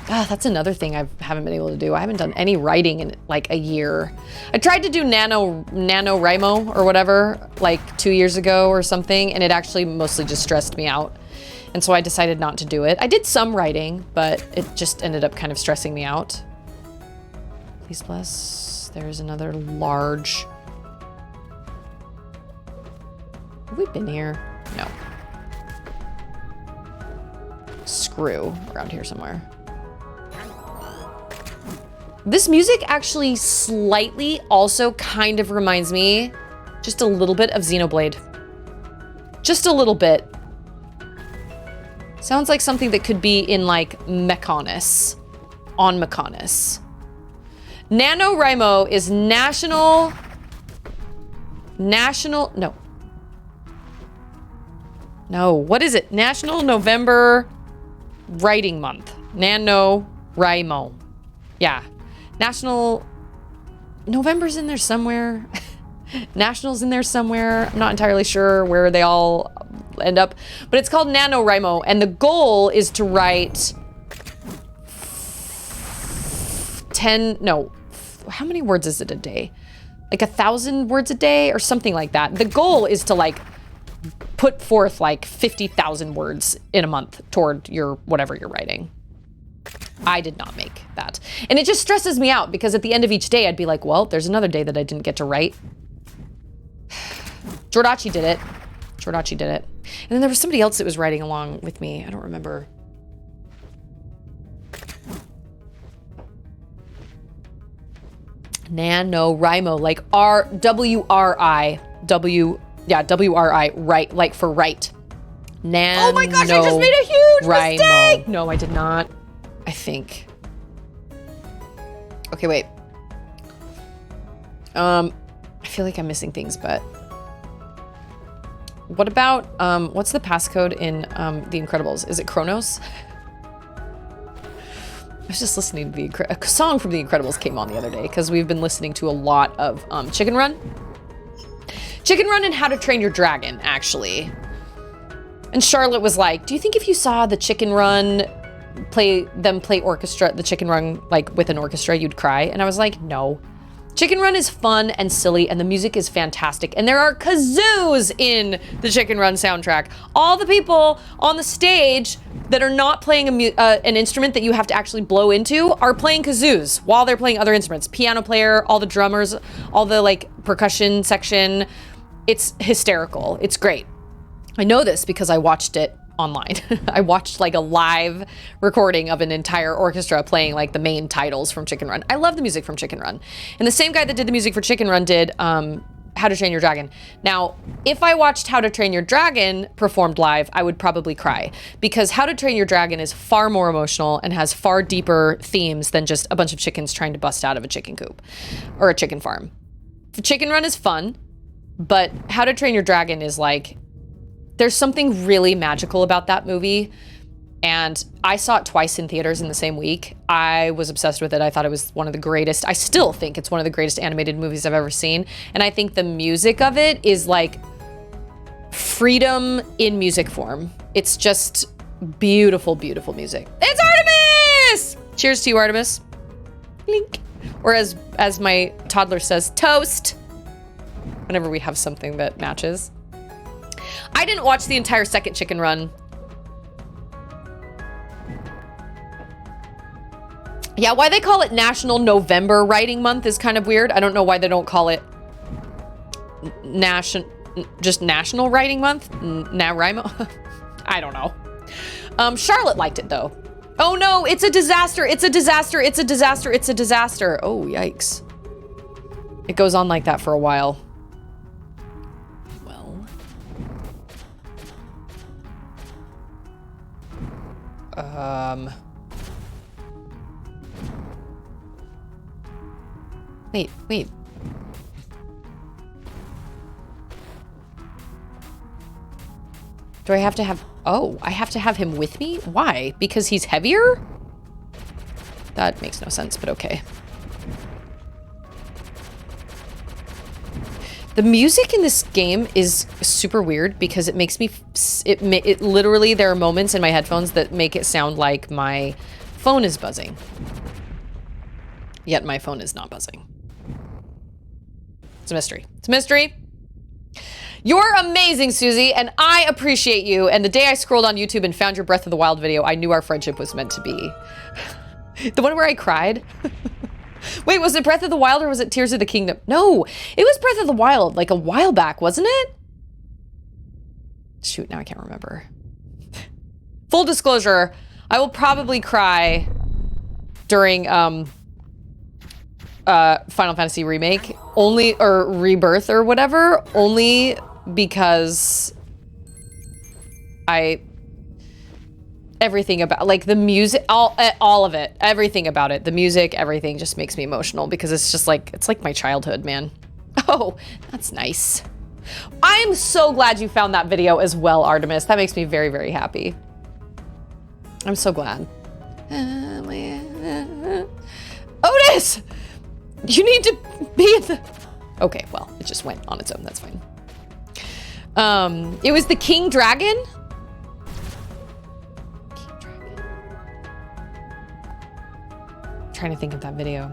That's another thing I haven't been able to do. I haven't done any writing in like a year. I tried to do NaNoWriMo or whatever like 2 years ago or something, and it actually mostly just stressed me out. And so I decided not to do it. I did some writing, but it just ended up kind of stressing me out. Please bless. There's another large. Have we been here? No. Screw around here somewhere. This music actually slightly also kind of reminds me just a little bit of Xenoblade. Just a little bit. Sounds like something that could be in like Mechonis. On Mechonis. NaNoWriMo is no. No, what is it? National November Writing Month. NaNoWriMo. Yeah. November's in there somewhere. National's in there somewhere. I'm not entirely sure where they all end up, but it's called NaNoWriMo, and the goal is to write how many words is it a day? Like 1,000 words a day or something like that. The goal is to like put forth like 50,000 words in a month toward your whatever you're writing. I did not make that. And it just stresses me out because at the end of each day, I'd be like, well, there's another day that I didn't get to write. Jordachi did it. Jordachi did it. And then there was somebody else that was writing along with me. I don't remember. NaNoWriMo, like R-W-R-I. W-R-I, right, like for right. Oh my gosh, I just made a huge mistake! No, I did not. I think. Okay, wait. I feel like I'm missing things, but what about what's the passcode in The Incredibles? Is it Kronos? I was just listening to a song from The Incredibles came on the other day because we've been listening to a lot of Chicken Run. Chicken Run and How to Train Your Dragon, actually. And Charlotte was like, do you think if you saw the Chicken Run play orchestra, the Chicken Run like with an orchestra, you'd cry? And I was like, no. Chicken Run is fun and silly, and the music is fantastic. And there are kazoos in the Chicken Run soundtrack. All the people on the stage that are not playing an instrument that you have to actually blow into are playing kazoos while they're playing other instruments. Piano player, all the drummers, all the like percussion section. It's hysterical. It's great. I know this because I watched it online. I watched like a live recording of an entire orchestra playing like the main titles from Chicken Run. I love the music from Chicken Run. And the same guy that did the music for Chicken Run did How to Train Your Dragon. Now, if I watched How to Train Your Dragon performed live, I would probably cry because How to Train Your Dragon is far more emotional and has far deeper themes than just a bunch of chickens trying to bust out of a chicken coop or a chicken farm. Chicken Run is fun, but How to Train Your Dragon is like, there's something really magical about that movie. And I saw it twice in theaters in the same week. I was obsessed with it. I thought it was one of the greatest. I still think it's one of the greatest animated movies I've ever seen. And I think the music of it is like freedom in music form. It's just beautiful, beautiful music. It's Artemis! Cheers to you, Artemis. Link. Or as my toddler says, toast. Whenever we have something that matches. I didn't watch the entire second Chicken Run. Yeah, why they call it National November Writing Month is kind of weird. I don't know why they don't call it just National Writing Month. NaNoWriMo. I don't know. Charlotte liked it though. Oh no, it's a disaster. It's a disaster. It's a disaster. It's a disaster. Oh, yikes. It goes on like that for a while. Wait. Do I have to have... Oh, I have to have him with me? Why? Because he's heavier? That makes no sense, but okay. The music in this game is super weird because it makes me... It literally, there are moments in my headphones that make it sound like my phone is buzzing. Yet my phone is not buzzing. It's a mystery. It's a mystery. You're amazing, Susie, and I appreciate you. And the day I scrolled on YouTube and found your Breath of the Wild video, I knew our friendship was meant to be. The one where I cried? Wait, was it Breath of the Wild or was it Tears of the Kingdom? No, it was Breath of the Wild, like a while back, wasn't it? Shoot, now I can't remember. Full disclosure, I will probably cry during Final Fantasy Remake, or Rebirth or whatever, only because everything about, like, the music, all of it, everything about it, the music, everything just makes me emotional because it's just like, it's like my childhood, man. Oh, that's nice. I am so glad you found that video as well, Artemis. That makes me very, very happy. I'm so glad. Otus! You need to be in the... Okay, well, it just went on its own. That's fine. It was the King Dragon? Trying to think of that video.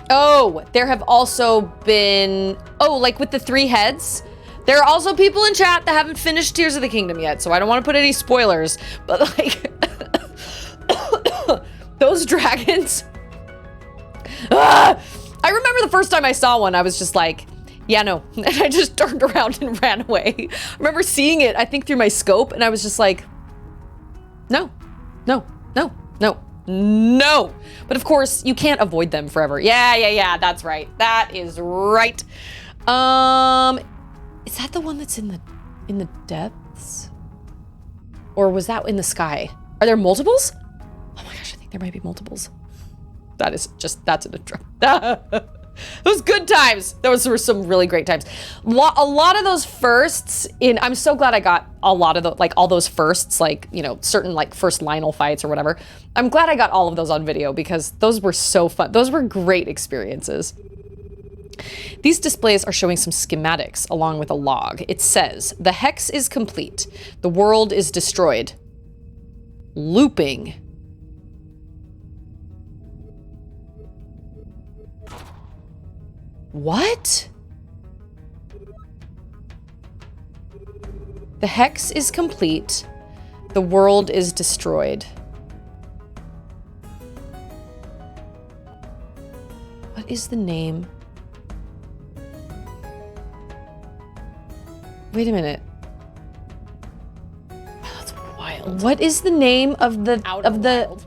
Oh, there have also been, like with the 3 heads. There are also people in chat that haven't finished Tears of the Kingdom yet, so I don't want to put any spoilers, but like those dragons. I remember the first time I saw one, I was just like, Yeah, no. And I just turned around and ran away. I remember seeing it, I think through my scope, and I was just like, no, no, no, no, no. But of course, you can't avoid them forever. Yeah, that's right. That is right. Is that the one that's in the depths? Or was that in the sky? Are there multiples? Oh my gosh, I think there might be multiples. That's an intro. Those good times. Those were some really great times. A lot of those firsts I'm so glad I got a lot of all those firsts, like, you know, certain like first Lionel fights or whatever. I'm glad I got all of those on video because those were so fun. Those were great experiences. These displays are showing some schematics along with a log. It says, the hex is complete. The world is destroyed. Looping. What? The hex is complete. The world is destroyed. What is the name? Wait a minute. That's wild. What is the name of the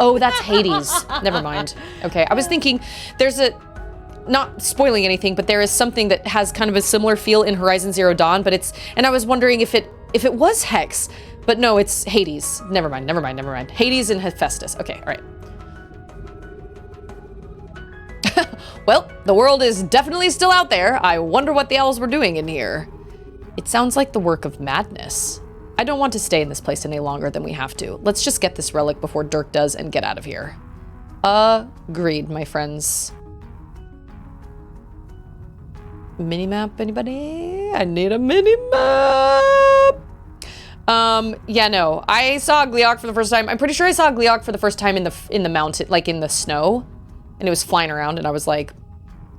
Oh, that's Hades. Never mind. Okay, I was thinking there's not spoiling anything, but there is something that has kind of a similar feel in Horizon Zero Dawn, but and I was wondering if it was Hex, but no, it's Hades. Never mind. Hades and Hephaestus. Okay, all right. Well, the world is definitely still out there. I wonder what the owls were doing in here. It sounds like the work of madness. I don't want to stay in this place any longer than we have to. Let's just get this relic before Dirk does and get out of here. Agreed, my friends. Minimap, anybody? I need a minimap. Yeah, no. I saw Gleeok for the first time. I'm pretty sure I saw Gleeok for the first time in the mountain, like in the snow, and it was flying around, and I was like,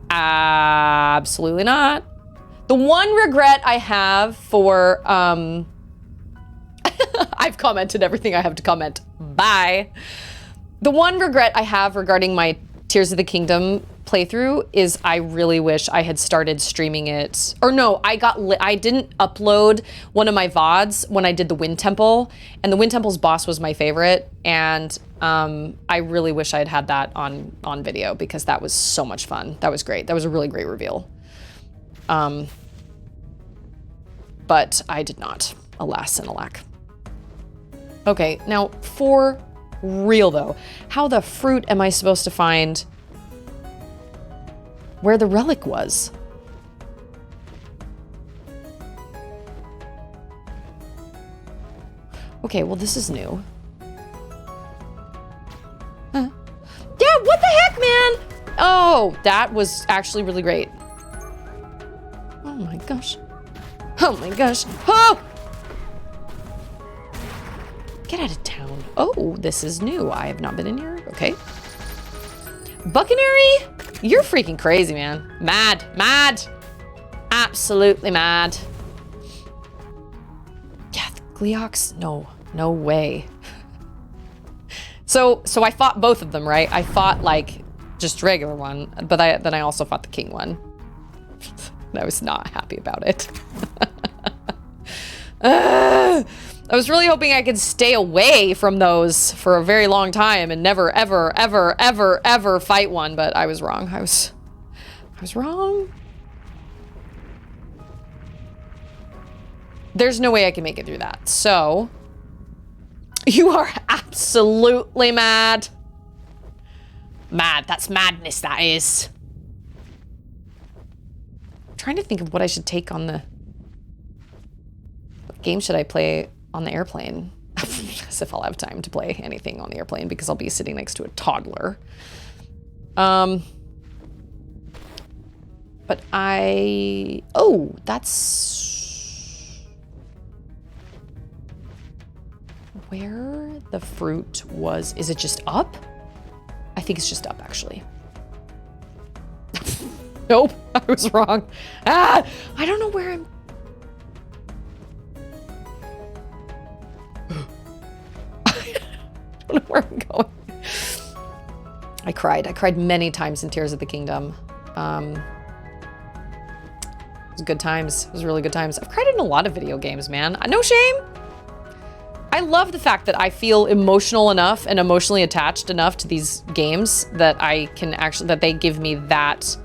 absolutely not. The one regret I have for I've commented everything I have to comment. Bye. The one regret I have regarding my Tears of the Kingdom playthrough is I really wish I had started streaming it. Or no, I didn't upload one of my VODs when I did the Wind Temple, and the Wind Temple's boss was my favorite, and I really wish I had had that on video because that was so much fun. That was great. That was a really great reveal. But I did not, alas and alack. Okay, now for real though, how the fruit am I supposed to find where the relic was? Okay, well this is new. Huh? Yeah, what the heck, man? Oh, that was actually really great. Oh my gosh. Oh my gosh. Oh! Get out of town. Oh, this is new. I have not been in here. Okay. Buccanery? You're freaking crazy, man. Mad. Mad. Absolutely mad. Yeah, the Gleeoks? No. No way. So I fought both of them, right? I fought, like, just regular one, but then I also fought the king one. I was not happy about it. I was really hoping I could stay away from those for a very long time and never, ever, ever, ever, ever fight one, but I was wrong. I was wrong. There's no way I can make it through that. So, you are absolutely mad. Mad. That's madness, that is. I'm trying to think of what I should take on the... What game should I play on the airplane? As if I'll have time to play anything on the airplane because I'll be sitting next to a toddler. But oh, that's where the fruit was. Is it just up? I think it's just up, actually. Nope, I was wrong. Ah, I don't know where I'm... I don't know where I'm going. I cried. I cried many times in Tears of the Kingdom. was good times. It was really good times. I've cried in a lot of video games, man. No shame. I love the fact that I feel emotional enough and emotionally attached enough to these games that I can actually, that they give me that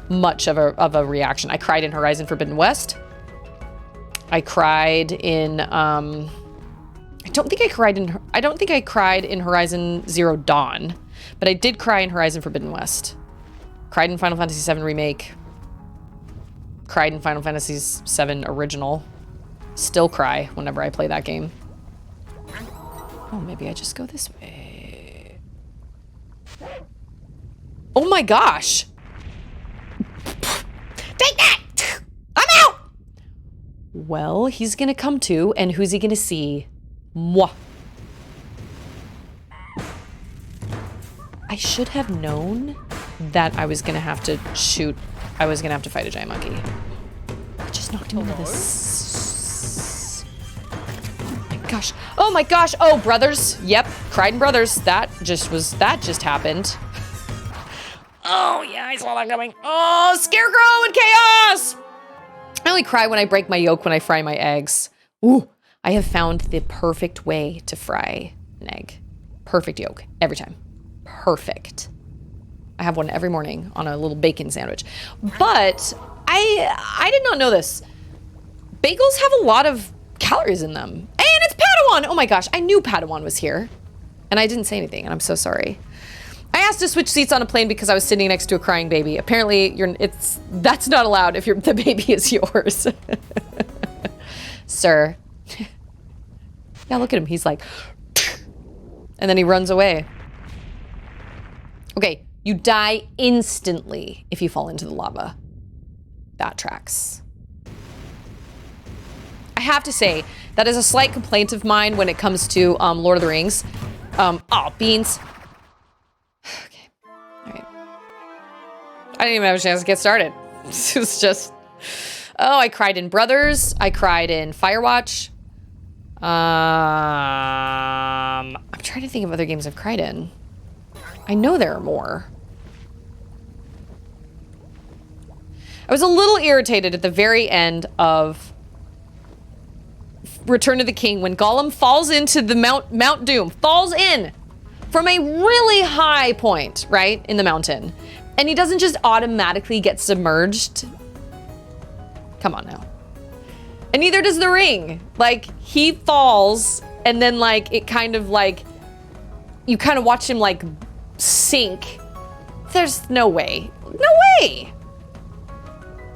much of a reaction. I cried in Horizon Forbidden West. I cried in, I don't think I cried in Horizon Zero Dawn, but I did cry in Horizon Forbidden West. Cried in Final Fantasy VII Remake. Cried in Final Fantasy VII Original. Still cry whenever I play that game. Oh, maybe I just go this way. Oh my gosh! Take that! I'm out! Well, he's gonna come to, and who's he gonna see? Moi. I should have known that I was gonna have to shoot. I was gonna have to fight a giant monkey. I just knocked him into this. Gosh. Oh my gosh. Oh, brothers. Yep. Cried in brothers. That just happened. Oh, yeah, I saw that coming. Oh, scarecrow and chaos. I only cry when I break my yolk when I fry my eggs. Ooh, I have found the perfect way to fry an egg. Perfect yolk every time. Perfect. I have one every morning on a little bacon sandwich. But I did not know this. Bagels have a lot of calories in them. And it's Padawan! Oh my gosh, I knew Padawan was here. And I didn't say anything, and I'm so sorry. I asked to switch seats on a plane because I was sitting next to a crying baby. Apparently, that's not allowed if the baby is yours. Sir. Yeah, look at him. He's like, and then he runs away. Okay, you die instantly if you fall into the lava. That tracks. I have to say, that is a slight complaint of mine when it comes to Lord of the Rings. Oh, beans. Okay, all right. I didn't even have a chance to get started. It was just, oh, I cried in Brothers. I cried in Firewatch. I'm trying to think of other games I've cried in. I know there are more. I was a little irritated at the very end of Return of the King when Gollum falls into the Mount Doom, falls in from a really high point, right, in the mountain. And he doesn't just automatically get submerged. Come on now. And neither does the ring. Like, he falls and then like, it kind of like, you kind of watch him like sink. There's no way. No way!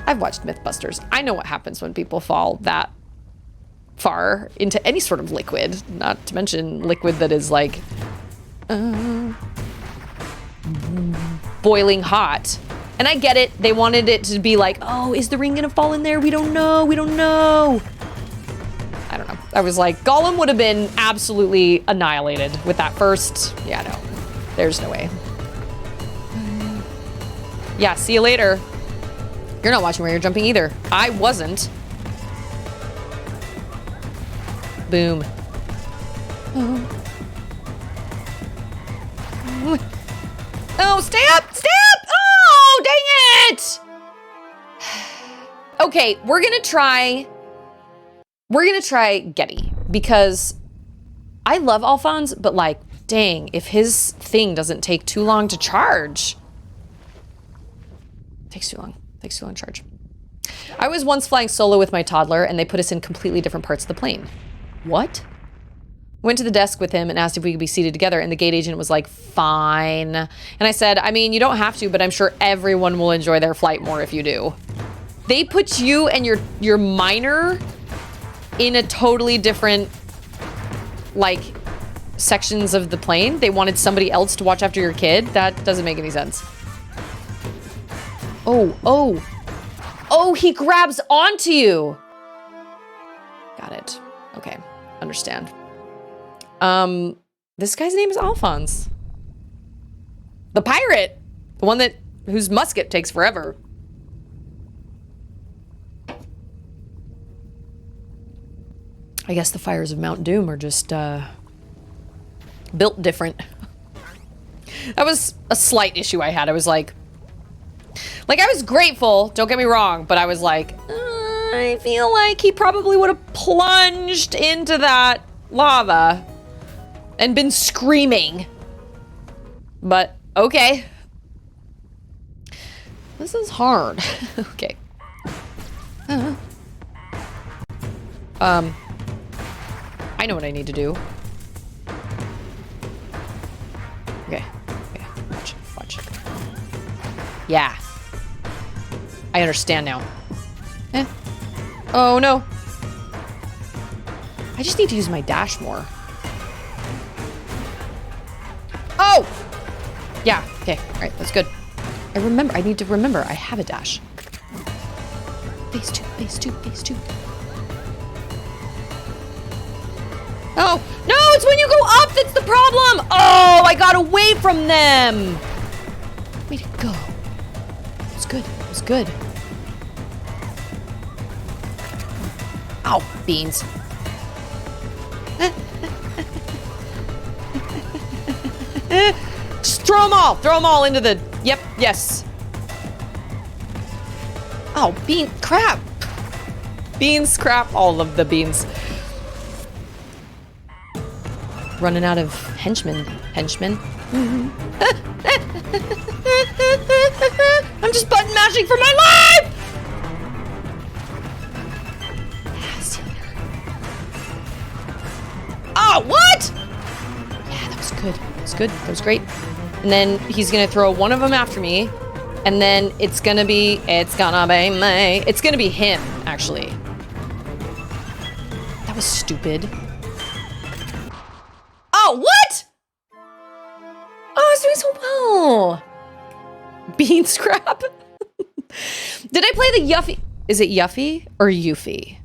I've watched Mythbusters. I know what happens when people fall that far into any sort of liquid, not to mention liquid that is like boiling hot. And I get it. They wanted it to be like, oh, is the ring gonna fall in there? We don't know. We don't know. I don't know. I was like, Gollum would have been absolutely annihilated with that first. Yeah, no. There's no way. Yeah, see you later. You're not watching where you're jumping either. I wasn't. Boom. Oh, stay up! Stay up! Oh, dang it! Okay, we're gonna try Getty, because I love Alphonse, but like, dang, if his thing doesn't take too long to charge. Takes too long to charge. I was once flying solo with my toddler and they put us in completely different parts of the plane. What? Went to the desk with him and asked if we could be seated together, and the gate agent was like, fine. And I said, I mean, you don't have to, but I'm sure everyone will enjoy their flight more if you do. They put you and your minor in a totally different, like, sections of the plane. They wanted somebody else to watch after your kid. That doesn't make any sense. Oh, he grabs onto you. Got it. Okay, understand. This guy's name is Alphonse. The pirate. The one whose musket takes forever. I guess the fires of Mount Doom are just, built different. That was a slight issue I had. I was like, Like, I was grateful, don't get me wrong, but I was like, I feel like he probably would have plunged into that lava and been screaming. But, okay. This is hard. Okay. I know what I need to do. Okay. Okay. Watch. Yeah. I understand now. Oh, no. I just need to use my dash more. Oh! Yeah. Okay. All right. That's good. I need to remember. I have a dash. Phase two. Oh, no, it's when you go up that's the problem. Oh, I got away from them. Way to go. It was good. Ow, beans. Just throw them all into the, yep, yes. Oh, crap. Beans, crap, all of the beans. Running out of henchmen. I'm just button mashing for my life! Oh, what? Yeah, that was good. That was great. And then he's gonna throw one of them after me. And then it's gonna be him, actually. That was stupid. Oh, what? Oh, I was doing so well. Bean scrap. Did I play the Yuffie? Is it Yuffie or Yuffie?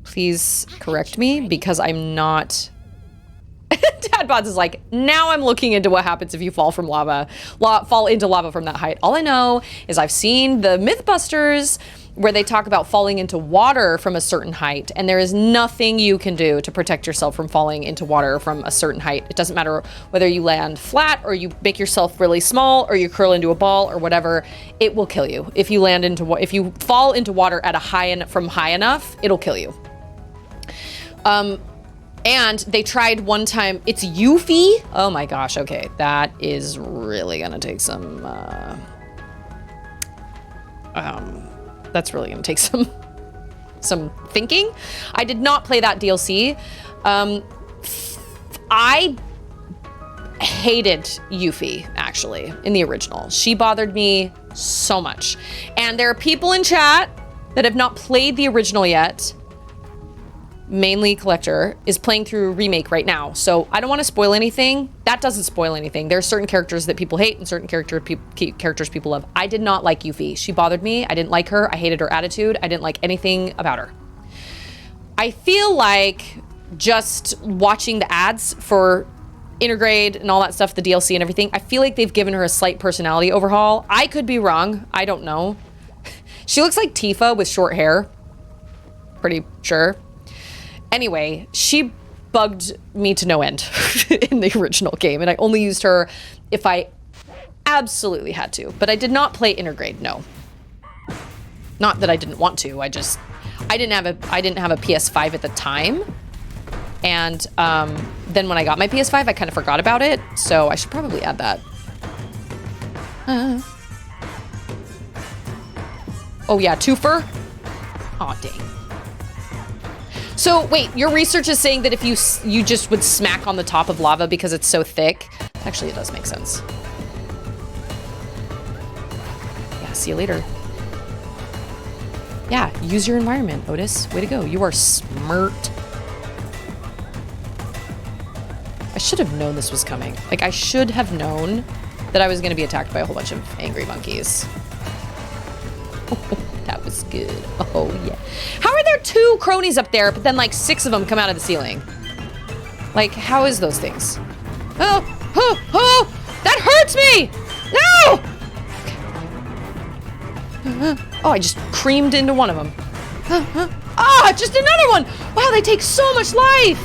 Please correct me because I'm not. Dadbods is like, now I'm looking into what happens if you fall from fall into lava from that height. All I know is I've seen the Mythbusters where they talk about falling into water from a certain height, and there is nothing you can do to protect yourself from falling into water from a certain height. It doesn't matter whether you land flat or you make yourself really small or you curl into a ball or whatever, it will kill you. If you fall into water at from high enough, it'll kill you. And they tried one time, it's Yuffie. Oh my gosh, okay. That is really gonna take some, that's really gonna take some thinking. I did not play that DLC. I hated Yuffie, actually, in the original. She bothered me so much. And there are people in chat that have not played the original yet. Mainly Collector is playing through a remake right now, so I don't want to spoil anything. That doesn't spoil anything. There are certain characters that people hate and certain characters people love. I did not like Yuffie. She bothered me. I didn't like her. I hated her attitude. I didn't like anything about her. I feel like just watching the ads for Intergrade and all that stuff, the DLC and everything, I feel like they've given her a slight personality overhaul. I could be wrong. I don't know. She looks like Tifa with short hair. Pretty sure. Anyway, she bugged me to no end in the original game, and I only used her if I absolutely had to. But I did not play Intergrade, no. Not that I didn't want to, I didn't have a PS5 at the time. And then when I got my PS5, I kind of forgot about it, so I should probably add that. Oh yeah, twofer? Aw, dang. So wait, your research is saying that if you just would smack on the top of lava because it's so thick. Actually, it does make sense. Yeah, see you later. Yeah, use your environment, Otus. Way to go. You are smart. I should have known this was coming. Like, I should have known that I was going to be attacked by a whole bunch of angry monkeys. That was good. Oh, yeah. How are there 2 cronies up there, but then like 6 of them come out of the ceiling? Like, how is those things? Oh, that hurts me! No! Okay. Oh, I just creamed into one of them. Ah, just another one! Wow, they take so much life!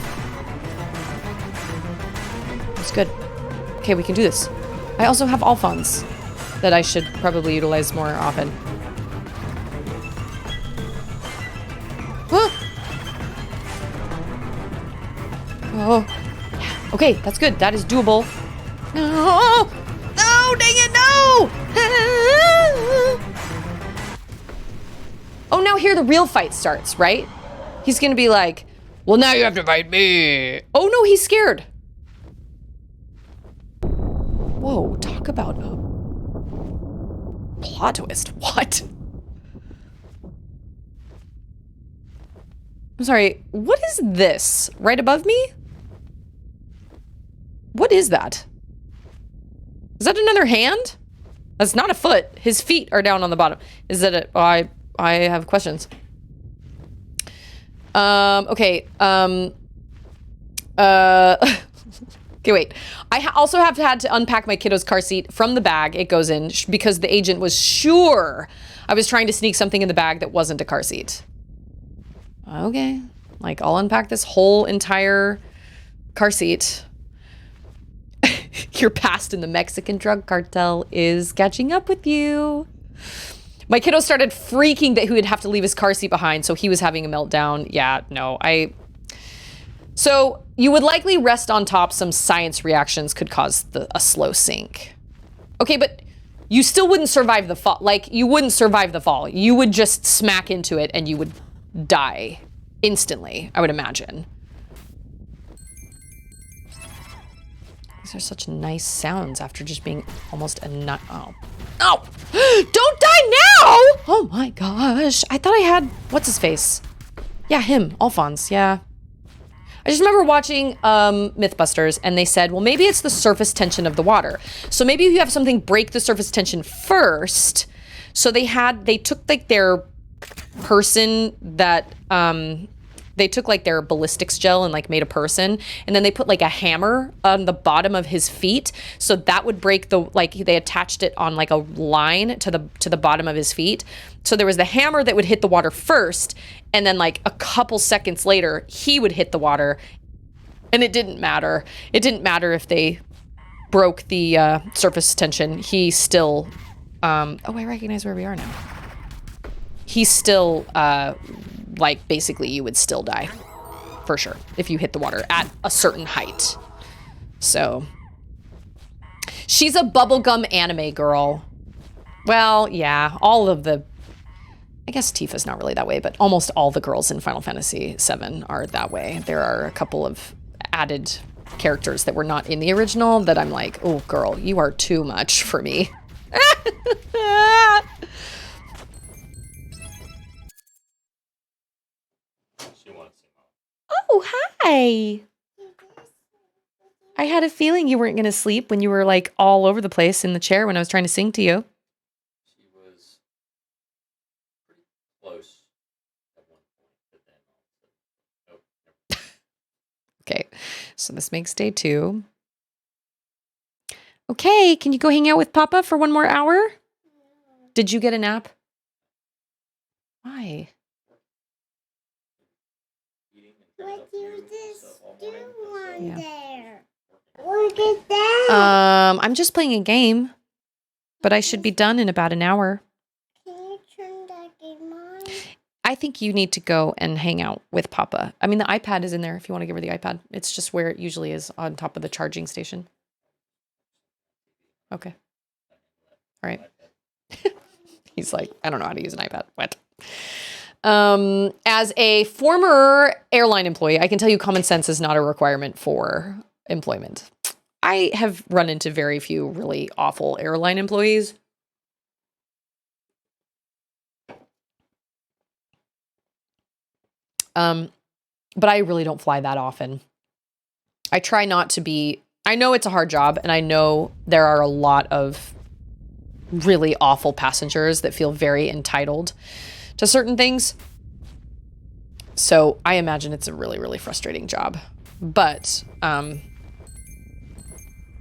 That's good. Okay, we can do this. I also have Alphonse that I should probably utilize more often. Huh. Oh. Okay, that's good. That is doable. No! No, dang it, no! Oh, now here the real fight starts, right? He's gonna be like, well, now you have to fight me. Oh, no, he's scared. Whoa, talk about a plot twist. What? I'm sorry, what is this? Right above me? What is that? Is that another hand? That's not a foot. His feet are down on the bottom. Is that a... Oh, I have questions. Okay. Okay, wait. I also have had to unpack my kiddo's car seat from the bag it goes in because the agent was sure I was trying to sneak something in the bag that wasn't a car seat. Okay. Like, I'll unpack this whole entire car seat. Your past in the Mexican drug cartel is catching up with you. My kiddo started freaking that he would have to leave his car seat behind, so he was having a meltdown. Yeah, no, So, you would likely rest on top. Some science reactions could cause a slow sink. Okay, but you still wouldn't survive the fall. Like, you wouldn't survive the fall. You would just smack into it and you would die instantly, I would imagine. These are such nice sounds after just being almost a nut. Oh. Oh! Don't die now! Oh my gosh. I thought I had... What's his face? Yeah, him. Alphonse. Yeah. I just remember watching Mythbusters, and they said, well, maybe it's the surface tension of the water. So maybe you have something break the surface tension first. So they took like their person that... they took like their ballistics gel and like made a person, and then they put like a hammer on the bottom of his feet, so that would break the, like they attached it on like a line to the bottom of his feet. So there was the hammer that would hit the water first, and then like a couple seconds later he would hit the water, and it didn't matter. It didn't matter if they broke the surface tension. He still oh, I recognize where we are now. He's still like, basically, you would still die. For sure. If you hit the water at a certain height. So. She's a bubblegum anime girl. Well, yeah. All of the... I guess Tifa's not really that way, but almost all the girls in Final Fantasy VII are that way. There are a couple of added characters that were not in the original that I'm like, oh, girl, you are too much for me. Oh, hi. I had a feeling you weren't going to sleep when you were like all over the place in the chair when I was trying to sing to you. She was pretty close at one point, but then Okay, so this makes day 2. Okay, can you go hang out with Papa for 1 more hour? Did you get a nap? Why? What you just do on Yeah. there? Look at that. I'm just playing a game, but I should be done in about an hour. Can you turn that game on? I think you need to go and hang out with Papa. I mean, the iPad is in there if you want to give her the iPad. It's just where it usually is, on top of the charging station. Okay. All right. He's like, I don't know how to use an iPad. What? As a former airline employee, I can tell you common sense is not a requirement for employment. I have run into very few really awful airline employees. But I really don't fly that often. I try not to be, I know it's a hard job, and I know there are a lot of really awful passengers that feel very entitled to certain things. So I imagine it's a really, really frustrating job. But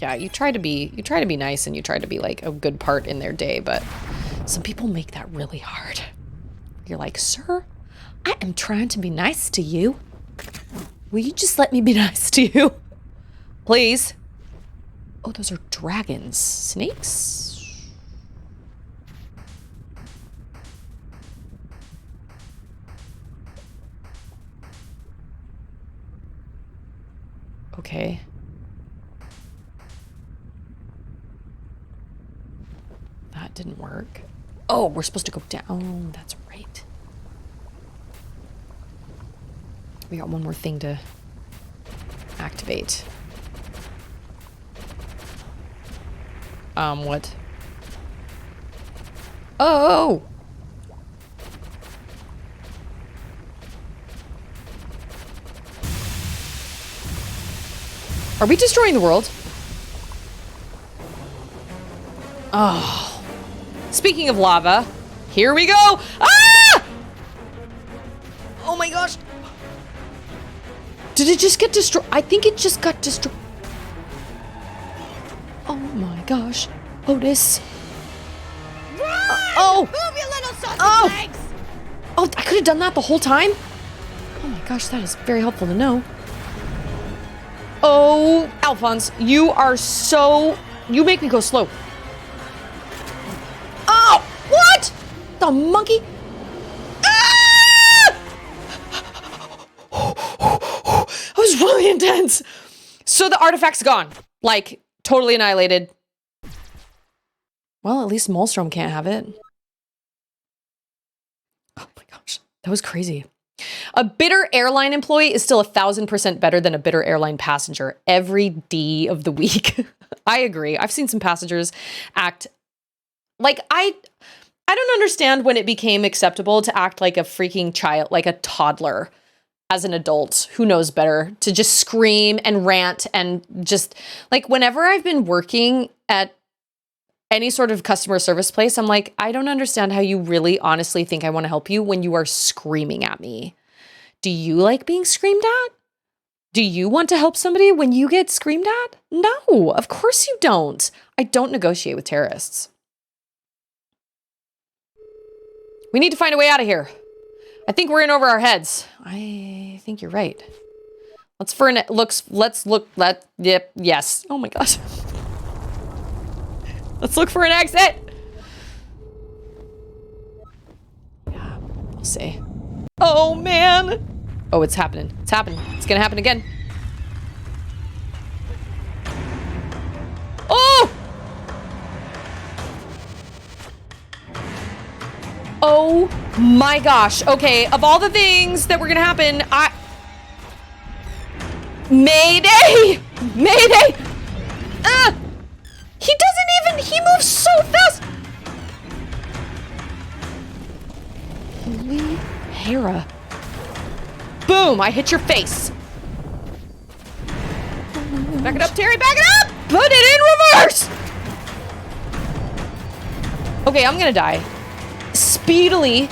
yeah, you try to be nice, and you try to be like a good part in their day, but some people make that really hard. You're like, sir, I am trying to be nice to you. Will you just let me be nice to you? Please. Oh, those are dragons. Snakes? Okay. That didn't work. Oh, we're supposed to go down. Oh, that's right. We got one more thing to activate. What? Oh! Are we destroying the world? Oh. Speaking of lava, here we go! Ah! Oh my gosh. Did it just get destroyed? I think it just got destroyed. Oh my gosh. Otus. Oh! Move your little sausage legs! Oh, I could have done that the whole time? Oh my gosh, that is very helpful to know. Oh, Alphonse, you are so... You make me go slow. Oh, what? The monkey? Ah! That was really intense. So the artifact's gone. Like, totally annihilated. Well, at least Molstrom can't have it. Oh my gosh, that was crazy. A bitter airline employee is still 1,000% better than a bitter airline passenger every D of the week. I agree. I've seen some passengers act like I don't understand when it became acceptable to act like a freaking child, like a toddler as an adult who knows better, to just scream and rant and just like whenever I've been working at any sort of customer service place, I'm like, I don't understand how you really honestly think I want to help you when you are screaming at me. Do you like being screamed at? Do you want to help somebody when you get screamed at? No, of course you don't. I don't negotiate with terrorists. We need to find a way out of here. I think we're in over our heads. I think you're right. Yes. Oh my gosh. Let's look for an exit. Yeah, we'll see. Oh man. Oh, it's happening. It's happening. It's gonna happen again. Oh! Oh my gosh. Okay, of all the things that were gonna happen, Mayday! Mayday! He moves so fast! Holy Hera. Boom, I hit your face. Back it up, Terry, back it up! Put it in reverse! Okay, I'm gonna die. Speedily.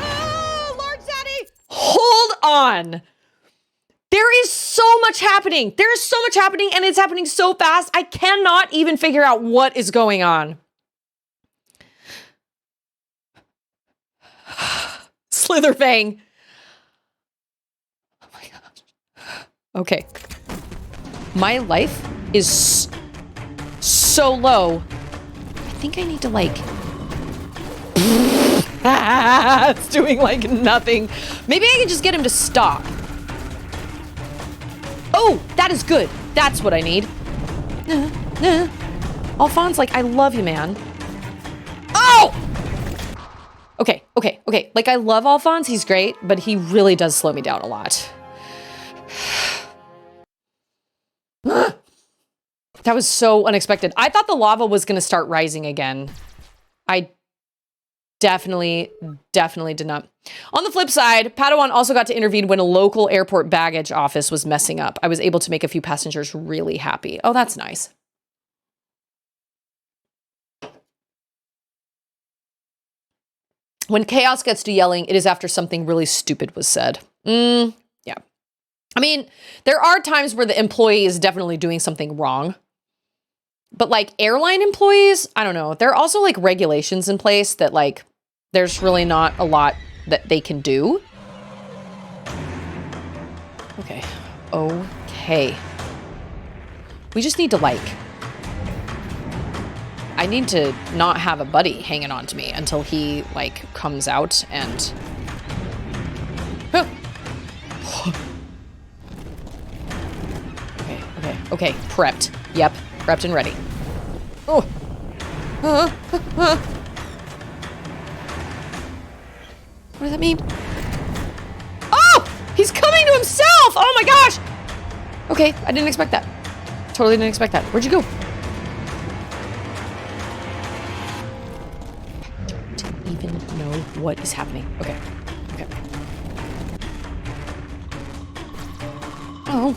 Oh, Lord Zaddy! Hold on. There is so much happening. There is so much happening, and it's happening so fast. I cannot even figure out what is going on. Slitherfang. Oh my gosh. Okay. My life is so low. I think I need to like... It's doing like nothing. Maybe I can just get him to stop. Oh, that is good. That's what I need. Alphonse, like, I love you, man. Oh! Okay. Like, I love Alphonse. He's great, but he really does slow me down a lot. That was so unexpected. I thought the lava was going to start rising again. I definitely did not. On the flip side, Padawan also got to intervene when a local airport baggage office was messing up. I was able to make a few passengers really happy. Oh, that's nice. When chaos gets to yelling, it is after something really stupid was said. Yeah. I mean, there are times where the employee is definitely doing something wrong. But like airline employees, I don't know. There are also like regulations in place that like, there's really not a lot that they can do. Okay. We just need to like... I need to not have a buddy hanging on to me until he like comes out and... Okay, prepped. Yep, prepped and ready. Oh. What does that mean? Oh! He's coming to himself! Oh my gosh! Okay, I didn't expect that. Totally didn't expect that. Where'd you go? I don't even know what is happening. Okay. Okay. Oh.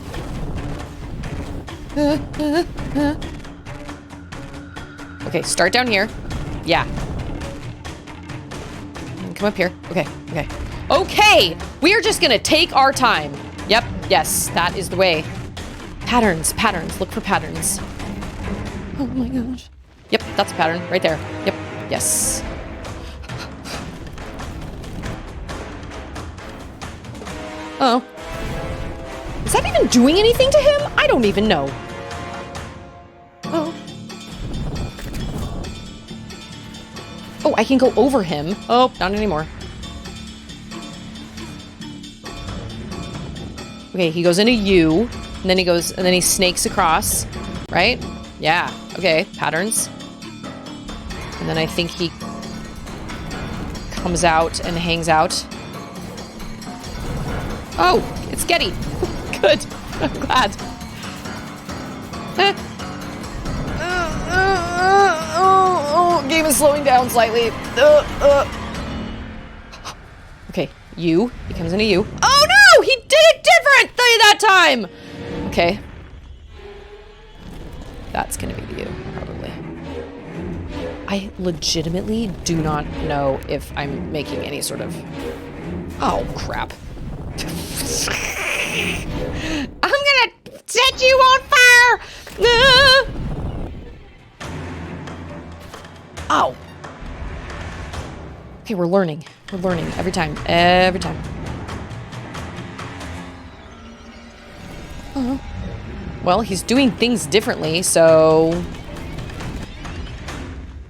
Okay, start down here. Yeah. And come up here. Okay, okay. Okay! We are just gonna take our time. Yep, yes, that is the way. Patterns, patterns, look for patterns. Oh my gosh. Yep, that's a pattern right there. Yep, yes. Oh. Is that even doing anything to him? I don't even know. Oh. Oh, I can go over him. Oh, not anymore. Okay, he goes into U, and then he goes, and then he snakes across, right? Yeah, okay, patterns. And then I think he comes out and hangs out. Oh, it's Getty. Good, I'm glad. Game is slowing down slightly. Okay, U, he comes into U. Oh no, he did it differently that time. Okay. That's gonna be the U, probably. I legitimately do not know if I'm making any sort of... Oh, crap. I'm gonna set you on fire! Ow. Okay, we're learning. We're learning every time. Every time. Uh-huh. Well, he's doing things differently, so...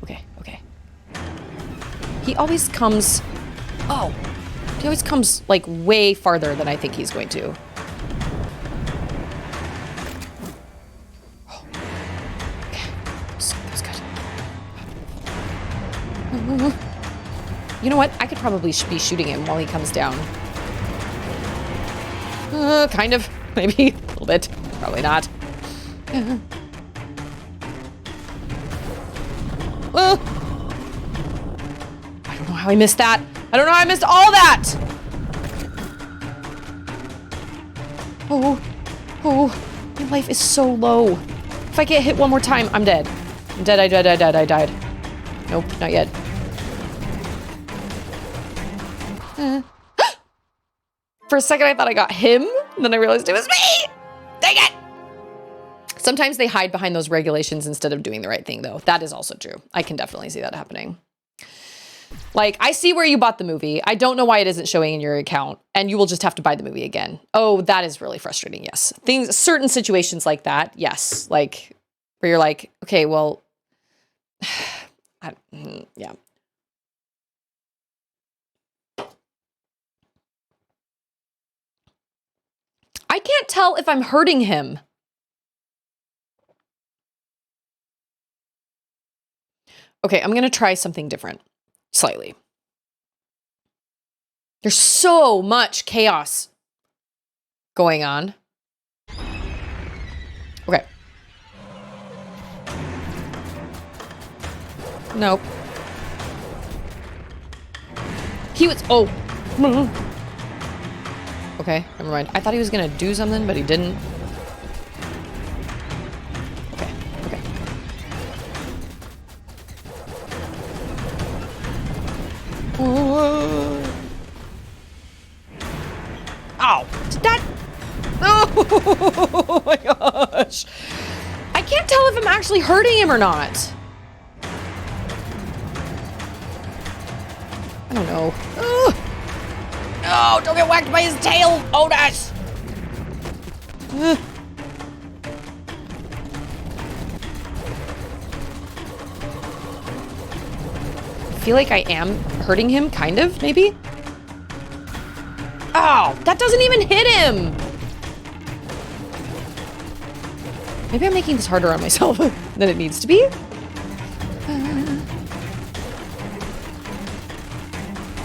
Okay, okay. He always comes... Oh. He always comes, like, way farther than I think he's going to. Oh. Okay. That was good. You know what? I could probably be shooting him while he comes down. Kind of. Maybe. A little bit. Probably not. I don't know how I missed that. I don't know how I missed all that! Oh. Oh. My life is so low. If I get hit one more time, I'm dead. I'm dead, I died. Nope, not yet. For a second, I thought I got him, and then I realized it was me! Dang it! Sometimes they hide behind those regulations instead of doing the right thing, though. That is also true. I can definitely see that happening. Like, I see where you bought the movie. I don't know why it isn't showing in your account, and you will just have to buy the movie again. Oh, that is really frustrating, yes. Certain situations like that, yes. Like, where you're like, okay, well... yeah. I can't tell if I'm hurting him. Okay, I'm gonna try something different. Slightly. There's so much chaos going on. Okay. Nope. He was... Oh. Okay, never mind. I thought he was gonna do something, but he didn't. Okay, okay. Ow! Did that... Oh my gosh! I can't tell if I'm actually hurting him or not. I don't know. Ugh. No, don't get whacked by his tail, Otus! I feel like I am hurting him, kind of, maybe? Oh, that doesn't even hit him! Maybe I'm making this harder on myself than it needs to be.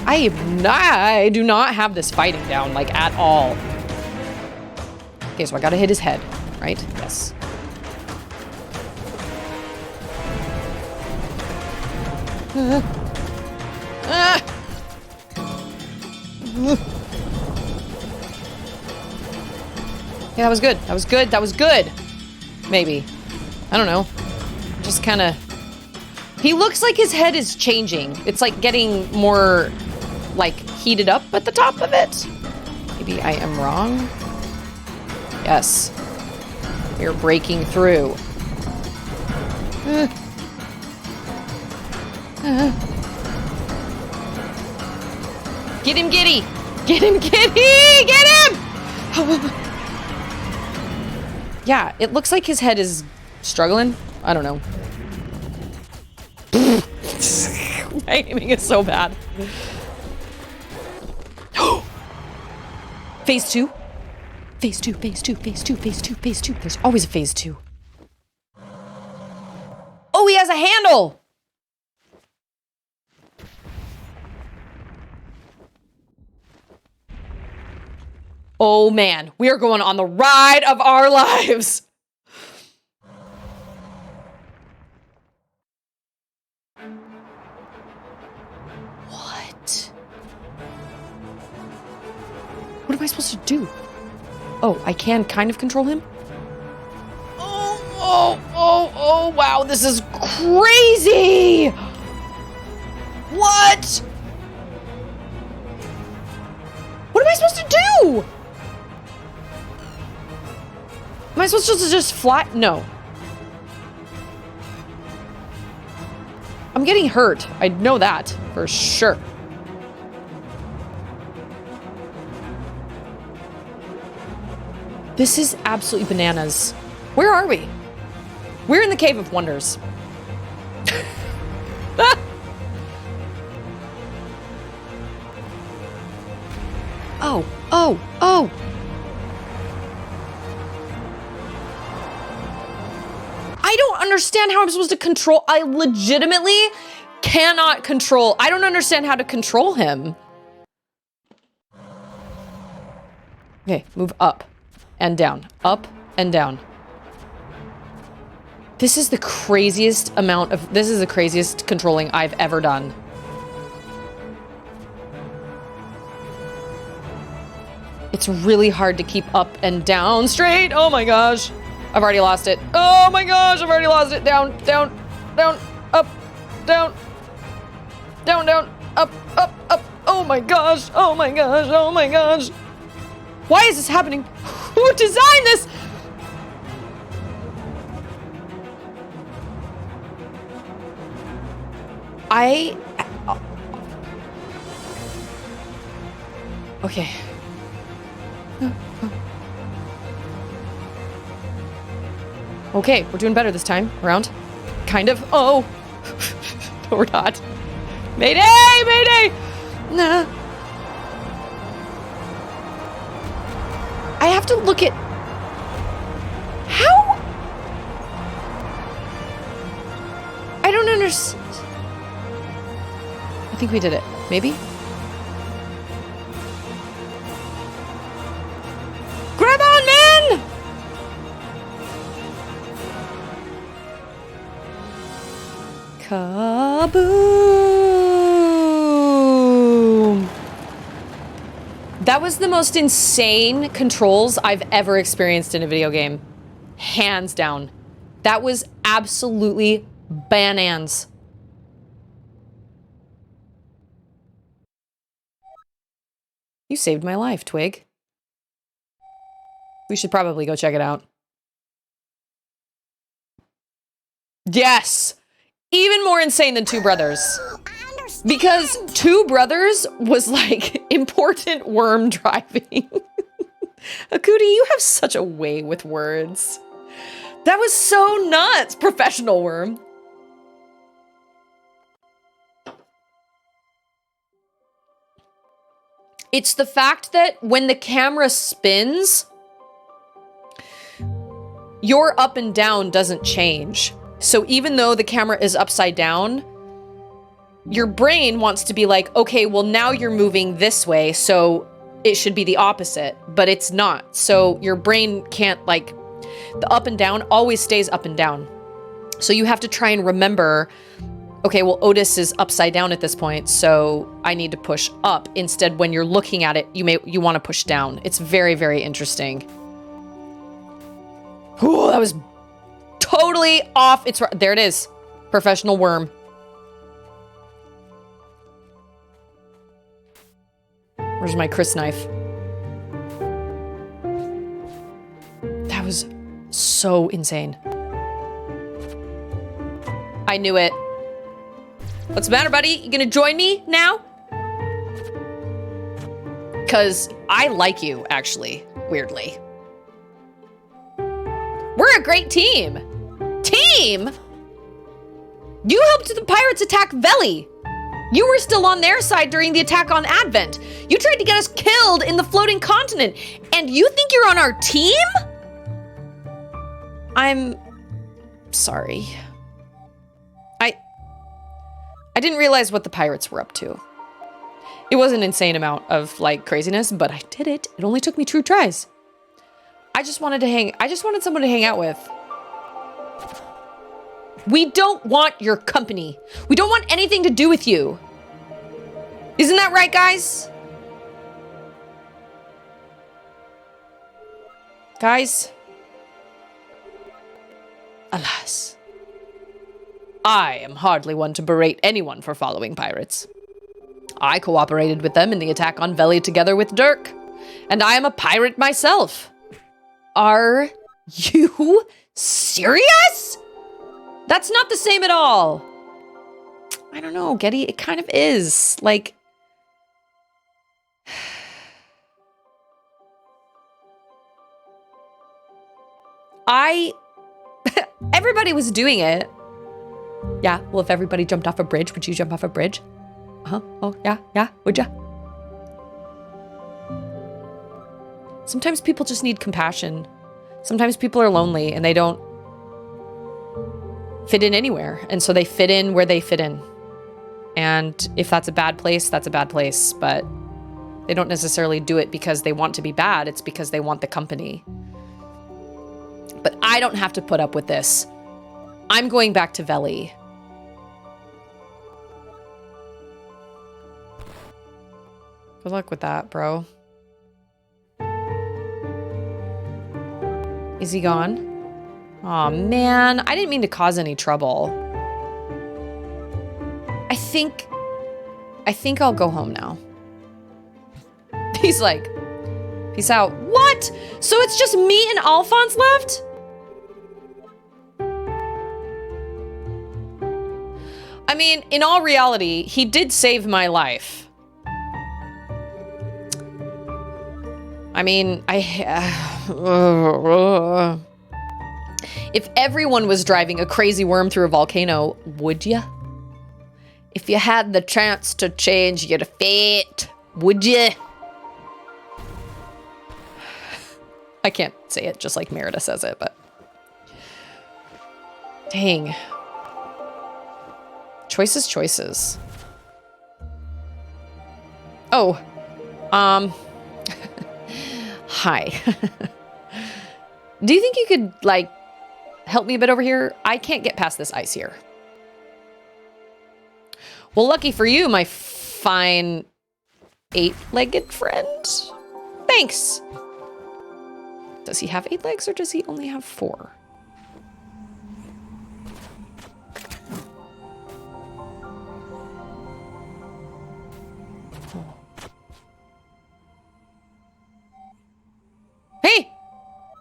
I do not have this fighting down, like, at all. Okay, so I gotta hit his head, right? Yes. Yeah, that was good. That was good. That was good. Maybe. I don't know. Just kind of... He looks like his head is changing. It's like getting more, like, heated up at the top of it. Maybe I am wrong. Yes. We're breaking through. Get him, Giddy! Get him, Giddy! Get him! Yeah, it looks like his head is struggling. I don't know. My aiming is so bad. Phase 2. Phase 2, phase 2, phase 2, phase 2, phase 2. There's always a phase 2. Oh, he has a handle! Oh man, we are going on the ride of our lives. What? What am I supposed to do? Oh, I can kind of control him? Oh, wow, this is crazy! What? What am I supposed to do? Am I supposed to just fly? No. I'm getting hurt. I know that for sure. This is absolutely bananas. Where are we? We're in the Cave of Wonders. Oh. I don't understand how I'm supposed to control. I legitimately cannot control. I don't understand how to control him. Okay, move up and down, up and down. This is the craziest this is the craziest controlling I've ever done. It's really hard to keep up and down straight. Oh my gosh. I've already lost it. Oh my gosh, I've already lost it. Down, up, down, up. Oh my gosh. Why is this happening? Who designed this? Okay. Okay, we're doing better this time around. Kind of. Oh. No, we're not. Mayday! Nah. I have to look at... How? I don't understand. I think we did it. Maybe? Grab on, man! Kaboom! That was the most insane controls I've ever experienced in a video game. Hands down. That was absolutely bananas. You saved my life, Twig. We should probably go check it out. Yes! Even more insane than Two Brothers. Because Two Brothers was like important worm driving. Akuti, you have such a way with words. That was so nuts, professional worm. It's the fact that when the camera spins, your up and down doesn't change. So even though the camera is upside down, your brain wants to be like, okay, well now you're moving this way, so it should be the opposite, but it's not. So your brain can't, like, the up and down always stays up and down. So you have to try and remember, okay, well Otus is upside down at this point, so I need to push up. Instead, when you're looking at it, you want to push down. It's very, very interesting. Ooh, that was totally off. There it is. Professional worm. Where's my Chris knife? That was so insane. I knew it. What's the matter, buddy? You gonna join me now? Because I like you, actually, weirdly. We're a great team. Team? You helped the pirates attack Veli. You were still on their side during the attack on Advent. You tried to get us killed in the floating continent, and you think you're on our team? I'm sorry. I didn't realize what the pirates were up to. It was an insane amount of, like, craziness, but I did it. It only took me 2 tries. I just wanted someone to hang out with. We don't want your company. We don't want anything to do with you. Isn't that right, guys? Guys? Alas. I am hardly one to berate anyone for following pirates. I cooperated with them in the attack on Veli together with Dirk, and I am a pirate myself. Are you serious? That's not the same at all. I don't know, Getty, it kind of is. Like, everybody was doing it. Yeah, well, if everybody jumped off a bridge, would you jump off a bridge? Uh-huh, oh, yeah, would ya? Sometimes people just need compassion. Sometimes people are lonely and they don't fit in anywhere. And so they fit in where they fit in. And if that's a bad place, that's a bad place. But they don't necessarily do it because they want to be bad. It's because they want the company. But I don't have to put up with this. I'm going back to Veli. Good luck with that, bro. Is he gone? Aw, man. I didn't mean to cause any trouble. I think I'll go home now. He's like, peace out. What? So it's just me and Alphonse left? I mean, in all reality, he did save my life. I mean, if everyone was driving a crazy worm through a volcano, would ya? If you had the chance to change your fate, would ya? I can't say it just like Merida says it, but... Dang. Choices. Oh. Hi. Do you think you could, like, help me a bit over here? I can't get past this ice here. Well, lucky for you, my fine 8-legged friend. Thanks. Does he have 8 legs or does he only have 4? Hey,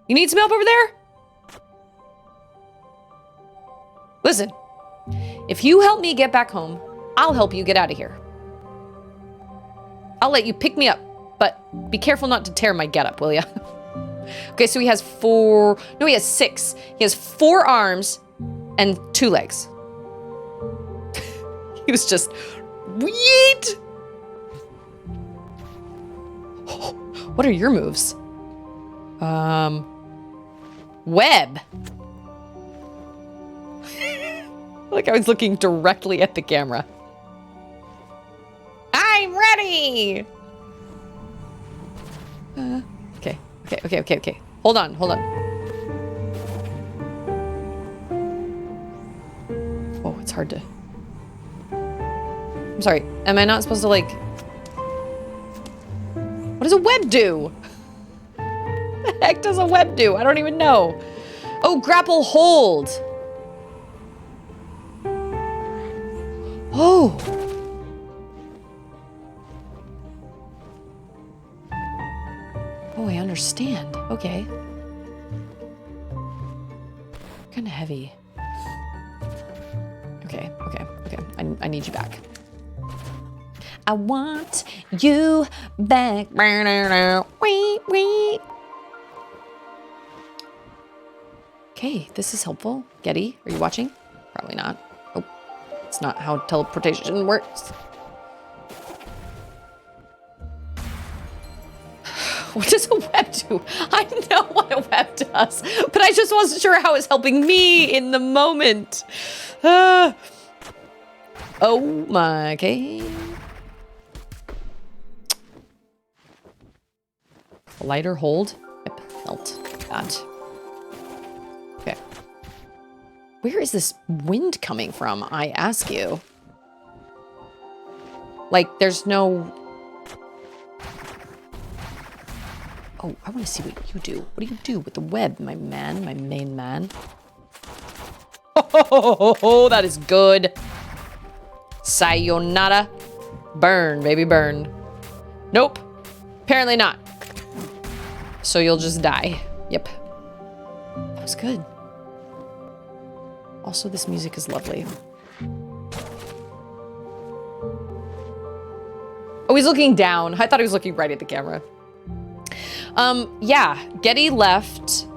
you need some help over there? Listen, if you help me get back home, I'll help you get out of here. I'll let you pick me up, but be careful not to tear my getup, will ya? Okay, so he has 4, no, he has 6. He has 4 arms and 2 legs. He was just, yeet! What are your moves? Web. Like I was looking directly at the camera. I'm ready. Okay. Hold on. Oh, it's hard to... I'm sorry. Am I not supposed to, like... What does a web do? What the heck does a web do? I don't even know. Oh, grapple hold. Oh. Oh, I understand. Okay. Kind of heavy. Okay. I need you back. I want you back. Wait. Okay, this is helpful. Getty, are you watching? Probably not. Oh, it's not how teleportation works. What does a web do? I know what a web does, but I just wasn't sure how it's helping me in the moment. Oh my, okay. Lighter hold. Yep, felt that. Okay. Where is this wind coming from, I ask you? Like, there's no... Oh, I want to see what you do. What do you do with the web, my man, my main man? Oh, that is good. Sayonara. Burn, baby, burn. Nope. Apparently not. So you'll just die. Yep. That was good. Also, this music is lovely. Oh, he's looking down. I thought he was looking right at the camera. Yeah, Getty left.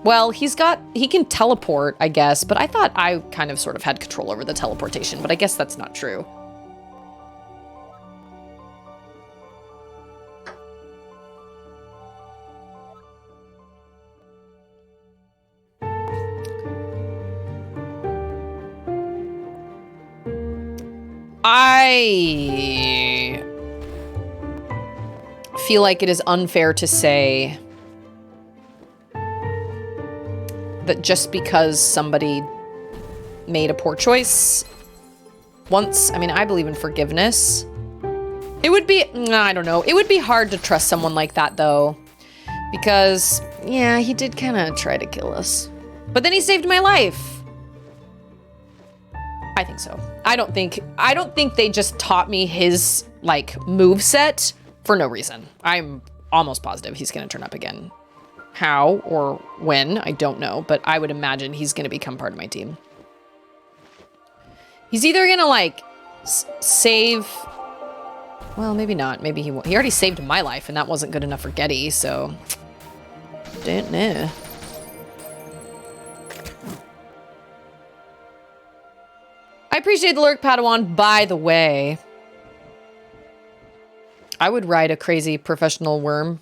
Well, he can teleport, I guess, but I thought I kind of sort of had control over the teleportation, but I guess that's not true. I feel like it is unfair to say that just because somebody made a poor choice once, I mean, I believe in forgiveness. It would be, I don't know. It would be hard to trust someone like that though, because yeah, he did kind of try to kill us, but then he saved my life. I think so. I don't think they just taught me his like moveset for no reason. I'm almost positive he's going to turn up again. How or when, I don't know, but I would imagine he's going to become part of my team. He's either going to like save, well, maybe not. Maybe he won't. He already saved my life and that wasn't good enough for Getty, so don't know. I appreciate the lurk, Padawan, by the way. I would ride a crazy professional worm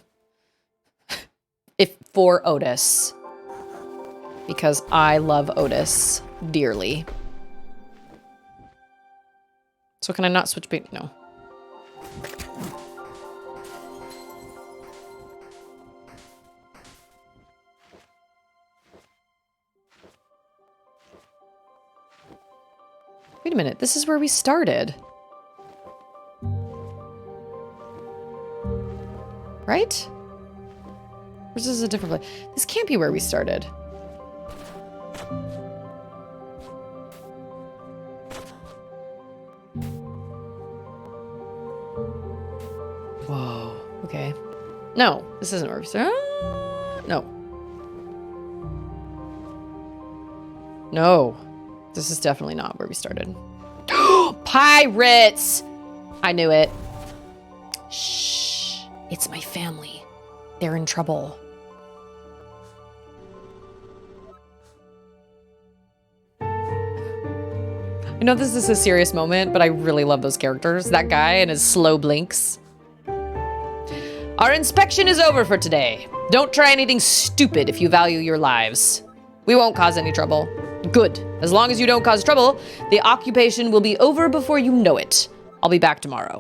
if for Otus. Because I love Otus dearly. So can I not switch bait? No. Wait a minute, this is where we started. Right? Or is this a different place? This can't be where we started. Whoa, okay. No, this isn't where we started. No. No. This is definitely not where we started. Pirates! I knew it. Shh. It's my family. They're in trouble. I know this is a serious moment, but I really love those characters. That guy and his slow blinks. Our inspection is over for today. Don't try anything stupid if you value your lives. We won't cause any trouble. Good. As long as you don't cause trouble, the occupation will be over before you know it. I'll be back tomorrow.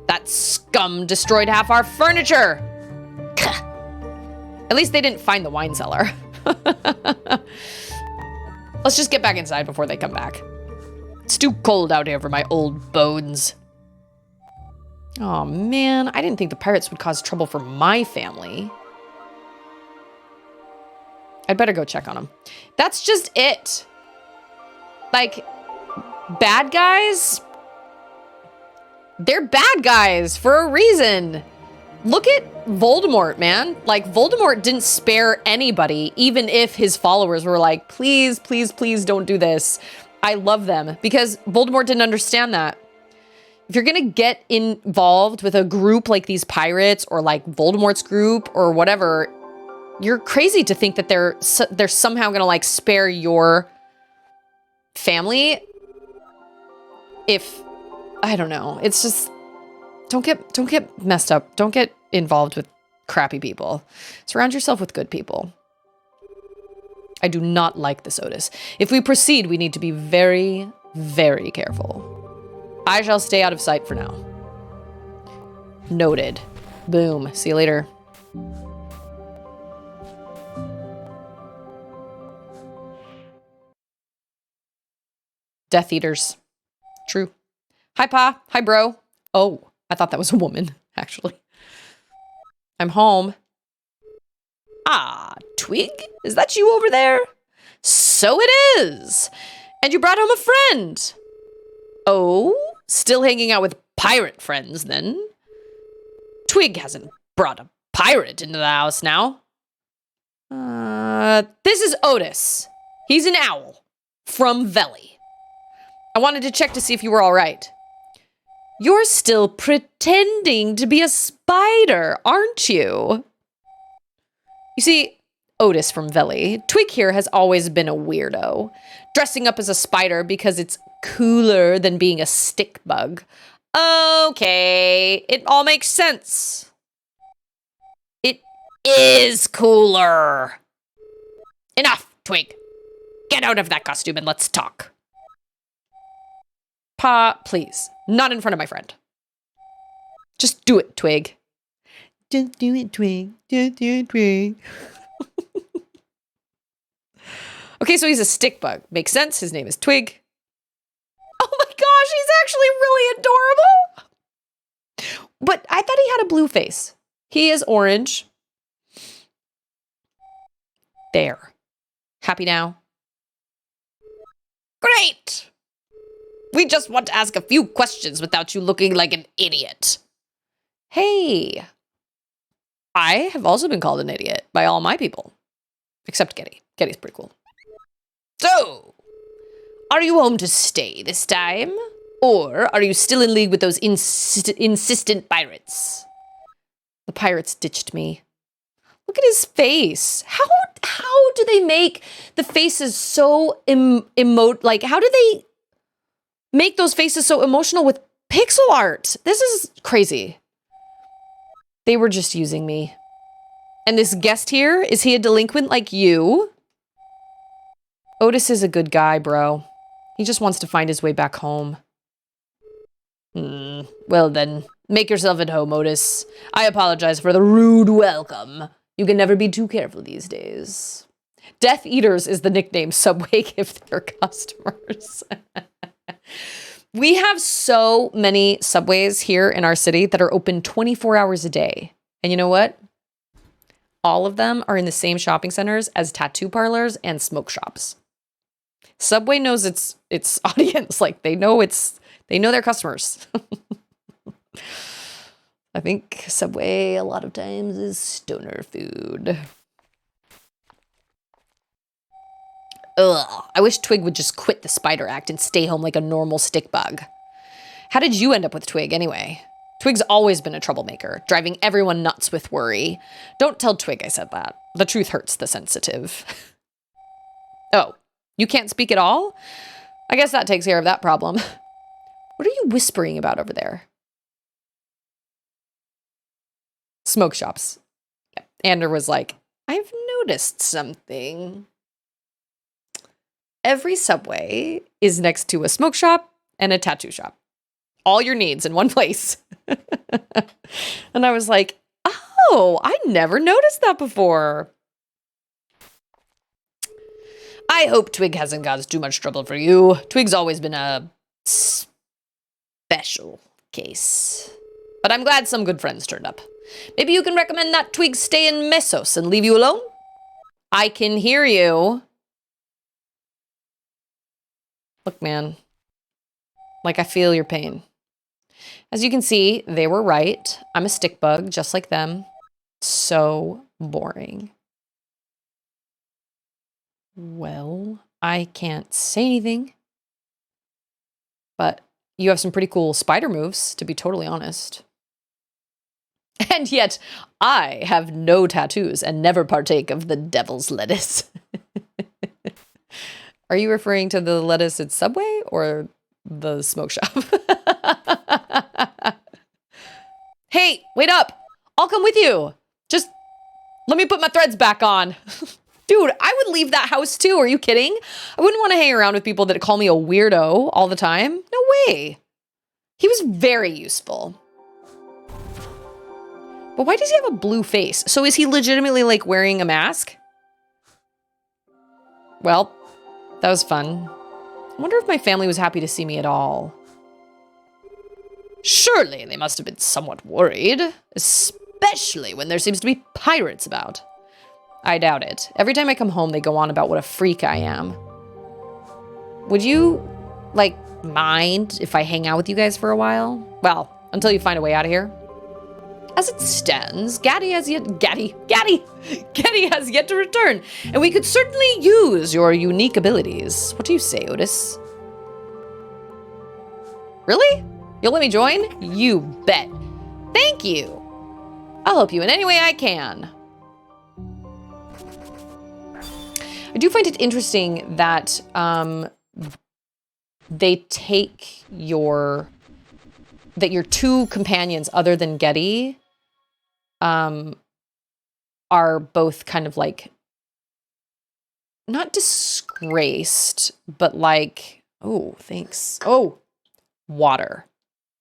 That scum destroyed half our furniture. At least they didn't find the wine cellar. Let's just get back inside before they come back. It's too cold out here for my old bones. Oh man, I didn't think the pirates would cause trouble for my family. I'd better go check on them. That's just it. Like, bad guys? They're bad guys for a reason. Look at Voldemort, man. Like, Voldemort didn't spare anybody, even if his followers were like, please, please, please don't do this. I love them, because Voldemort didn't understand that. If you're gonna get involved with a group like these pirates or like Voldemort's group or whatever, you're crazy to think that they're somehow gonna like spare your family. If, I don't know, it's just, don't get messed up. Don't get involved with crappy people. Surround yourself with good people. I do not like this, Otus. If we proceed, we need to be very, very careful. I shall stay out of sight for now. Noted. Boom. See you later. Death Eaters. True. Hi, Pa. Hi, bro. Oh, I thought that was a woman, actually. I'm home. Ah, Twig? Is that you over there? So it is. And you brought home a friend. Oh, still hanging out with pirate friends, then? Twig hasn't brought a pirate into the house now. This is Otus. He's an owl. From Veli. I wanted to check to see if you were all right. You're still pretending to be a spider, aren't you? You see, Otus from Veli, Twig here has always been a weirdo, dressing up as a spider because it's cooler than being a stick bug. Okay, it all makes sense. It is cooler. Enough, Twig. Get out of that costume and let's talk. Pa, please, not in front of my friend. Just do it, Twig. Just do it, Twig. Just do it, Twig. Okay, so he's a stick bug. Makes sense. His name is Twig. Oh my gosh, he's actually really adorable. But I thought he had a blue face. He is orange. There. Happy now? Great. We just want to ask a few questions without you looking like an idiot. Hey. I have also been called an idiot by all my people. Except Getty. Getty's pretty cool. So, are you home to stay this time? Or are you still in league with those insistent pirates? The pirates ditched me. Look at his face. How do they make the faces so like, how do they make those faces so emotional with pixel art? This is crazy. They were just using me. And this guest here, is he a delinquent like you? Otus is a good guy, bro. He just wants to find his way back home. Well then, make yourself at home, Otus. I apologize for the rude welcome. You can never be too careful these days. Death Eaters is the nickname Subway give their customers. We have so many Subways here in our city that are open 24 hours a day. And you know what? All of them are in the same shopping centers as tattoo parlors and smoke shops. Subway knows its audience. Like, they know their customers. I think Subway a lot of times is stoner food. Ugh, I wish Twig would just quit the spider act and stay home like a normal stick bug. How did you end up with Twig anyway? Twig's always been a troublemaker, driving everyone nuts with worry. Don't tell Twig I said that. The truth hurts the sensitive. Oh, you can't speak at all? I guess that takes care of that problem. What are whispering about over there? Smoke shops. Yeah. Ander was like, I've noticed something. Every Subway is next to a smoke shop and a tattoo shop. All your needs in one place. And I was like, oh, I never noticed that before. I hope Twig hasn't caused too much trouble for you. Twig's always been a special case. But I'm glad some good friends turned up. Maybe you can recommend that Twig stay in Mesos and leave you alone? I can hear you. Look, man. Like, I feel your pain. As you can see, they were right. I'm a stick bug, just like them. So boring. Well, I can't say anything. But you have some pretty cool spider moves, to be totally honest. And yet, I have no tattoos and never partake of the devil's lettuce. Are you referring to the lettuce at Subway or the smoke shop? Hey, wait up. I'll come with you. Just let me put my threads back on. Dude, I would leave that house too. Are you kidding? I wouldn't want to hang around with people that call me a weirdo all the time. No way. He was very useful. But why does he have a blue face? So is he legitimately like wearing a mask? Well, that was fun. I wonder if my family was happy to see me at all. Surely they must have been somewhat worried, especially when there seems to be pirates about. I doubt it. Every time I come home, they go on about what a freak I am. Would you, like, mind if I hang out with you guys for a while? Well, until you find a way out of here. As it stands, Gaddy has yet to return, and we could certainly use your unique abilities. What do you say, Otus? Really? You'll let me join? You bet. Thank you. I'll help you in any way I can. I do find it interesting that they take your two companions other than Getty are both kind of like not disgraced, but like, oh, thanks. Oh, water.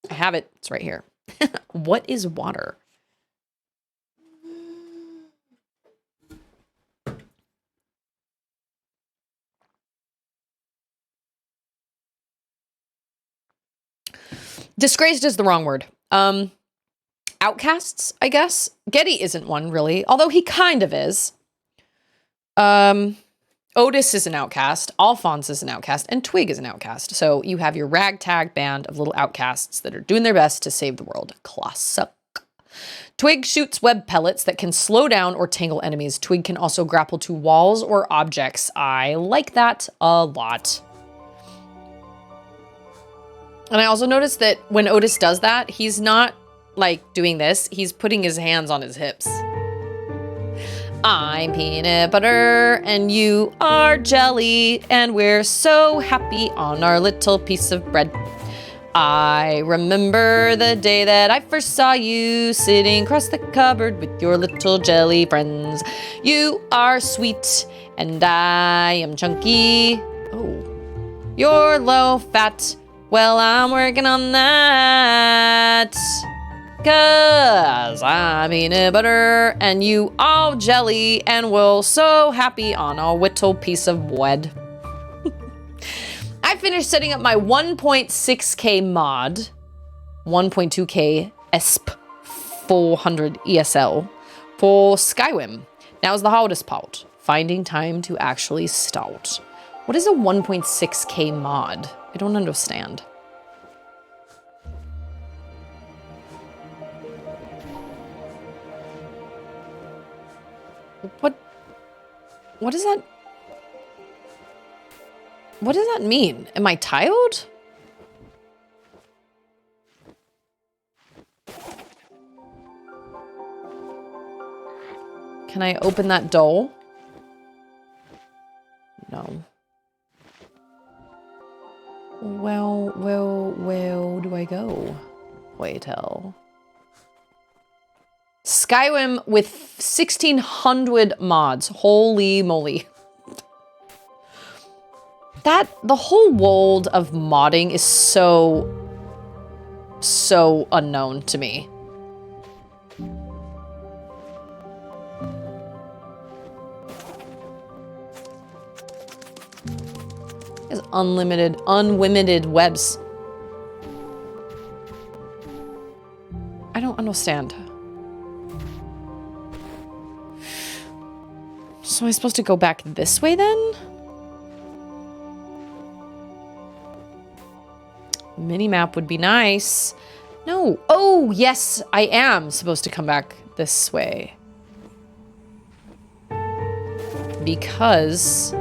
I have it. It's right here. What is water? Disgraced is the wrong word. Outcasts, I guess. Getty isn't one, really, although he kind of is. Otus is an outcast, Alphonse is an outcast, and Twig is an outcast. So you have your ragtag band of little outcasts that are doing their best to save the world. Classic. Twig shoots web pellets that can slow down or tangle enemies. Twig can also grapple to walls or objects. I like that a lot. And I also noticed that when Otus does that, he's not like doing this. He's putting his hands on his hips. I'm peanut butter and you are jelly, and we're so happy on our little piece of bread. I remember the day that I first saw you sitting across the cupboard with your little jelly friends. You are sweet and I am chunky. Oh, you're low fat. Well, I'm working on that. 'Cause I'm peanut butter and you all jelly, and we're so happy on our little piece of bread. I finished setting up my 1.6K mod, 1.2K ESP 400 ESL for Skyrim. Now's the hardest part, finding time to actually start. What is a 1.6K mod? I don't understand. What does that... What does that mean? Am I tiled? Can I open that door? No. Well, where do I go? Pray tell. Skyrim with 1,600 mods. Holy moly. The whole world of modding is so unknown to me. There's unlimited webs. I don't understand. So am I supposed to go back this way then? Mini-map would be nice. No. Oh, yes, I am supposed to come back this way. Because...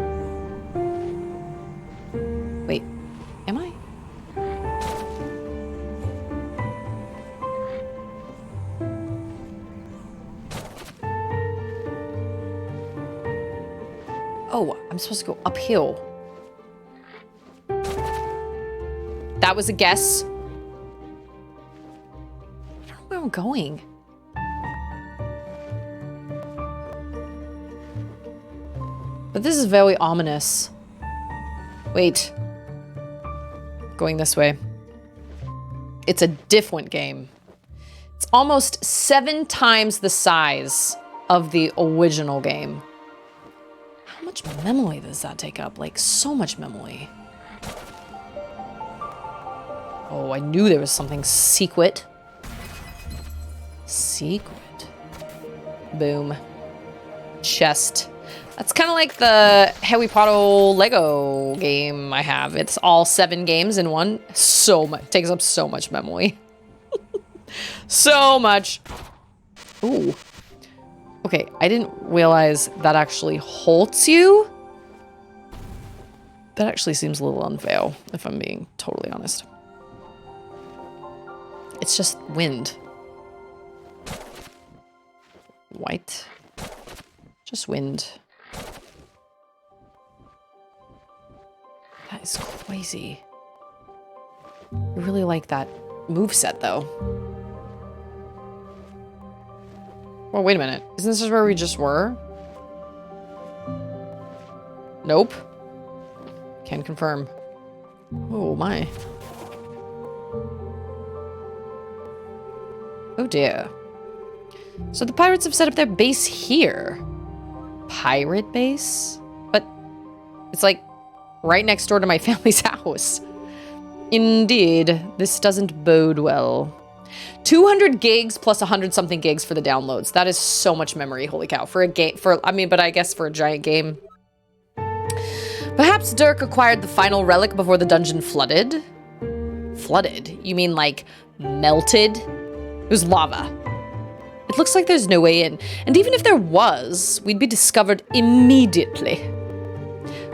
Wait, am I? Oh, I'm supposed to go uphill. That was a guess. I don't know where I'm going. But this is very ominous. Wait. Going this way. It's a different game. It's almost 7 times the size of the original game. How much memory does that take up? Like, so much memory. Oh, I knew there was something secret. Secret. Boom. Chest. That's kind of like the Harry Potter Lego game I have. It's all 7 games in one. So much. Takes up so much memory. So much. Ooh. Okay, I didn't realize that actually halts you. That actually seems a little unfair, if I'm being totally honest. It's just wind. White. Just wind. That is crazy. I really like that moveset, though. Well, wait a minute. Isn't this just where we just were? Nope. Can confirm. Oh, my. Oh, dear. So the pirates have set up their base here. Pirate base? But it's like right next door to my family's house. Indeed, this doesn't bode well. 200 gigs plus 100 something gigs for the downloads. That is so much memory. Holy cow. For a game, but I guess for a giant game. Perhaps Dirk acquired the final relic before the dungeon flooded? Flooded? You mean like melted? It was lava. It looks like there's no way in. And even if there was, we'd be discovered immediately.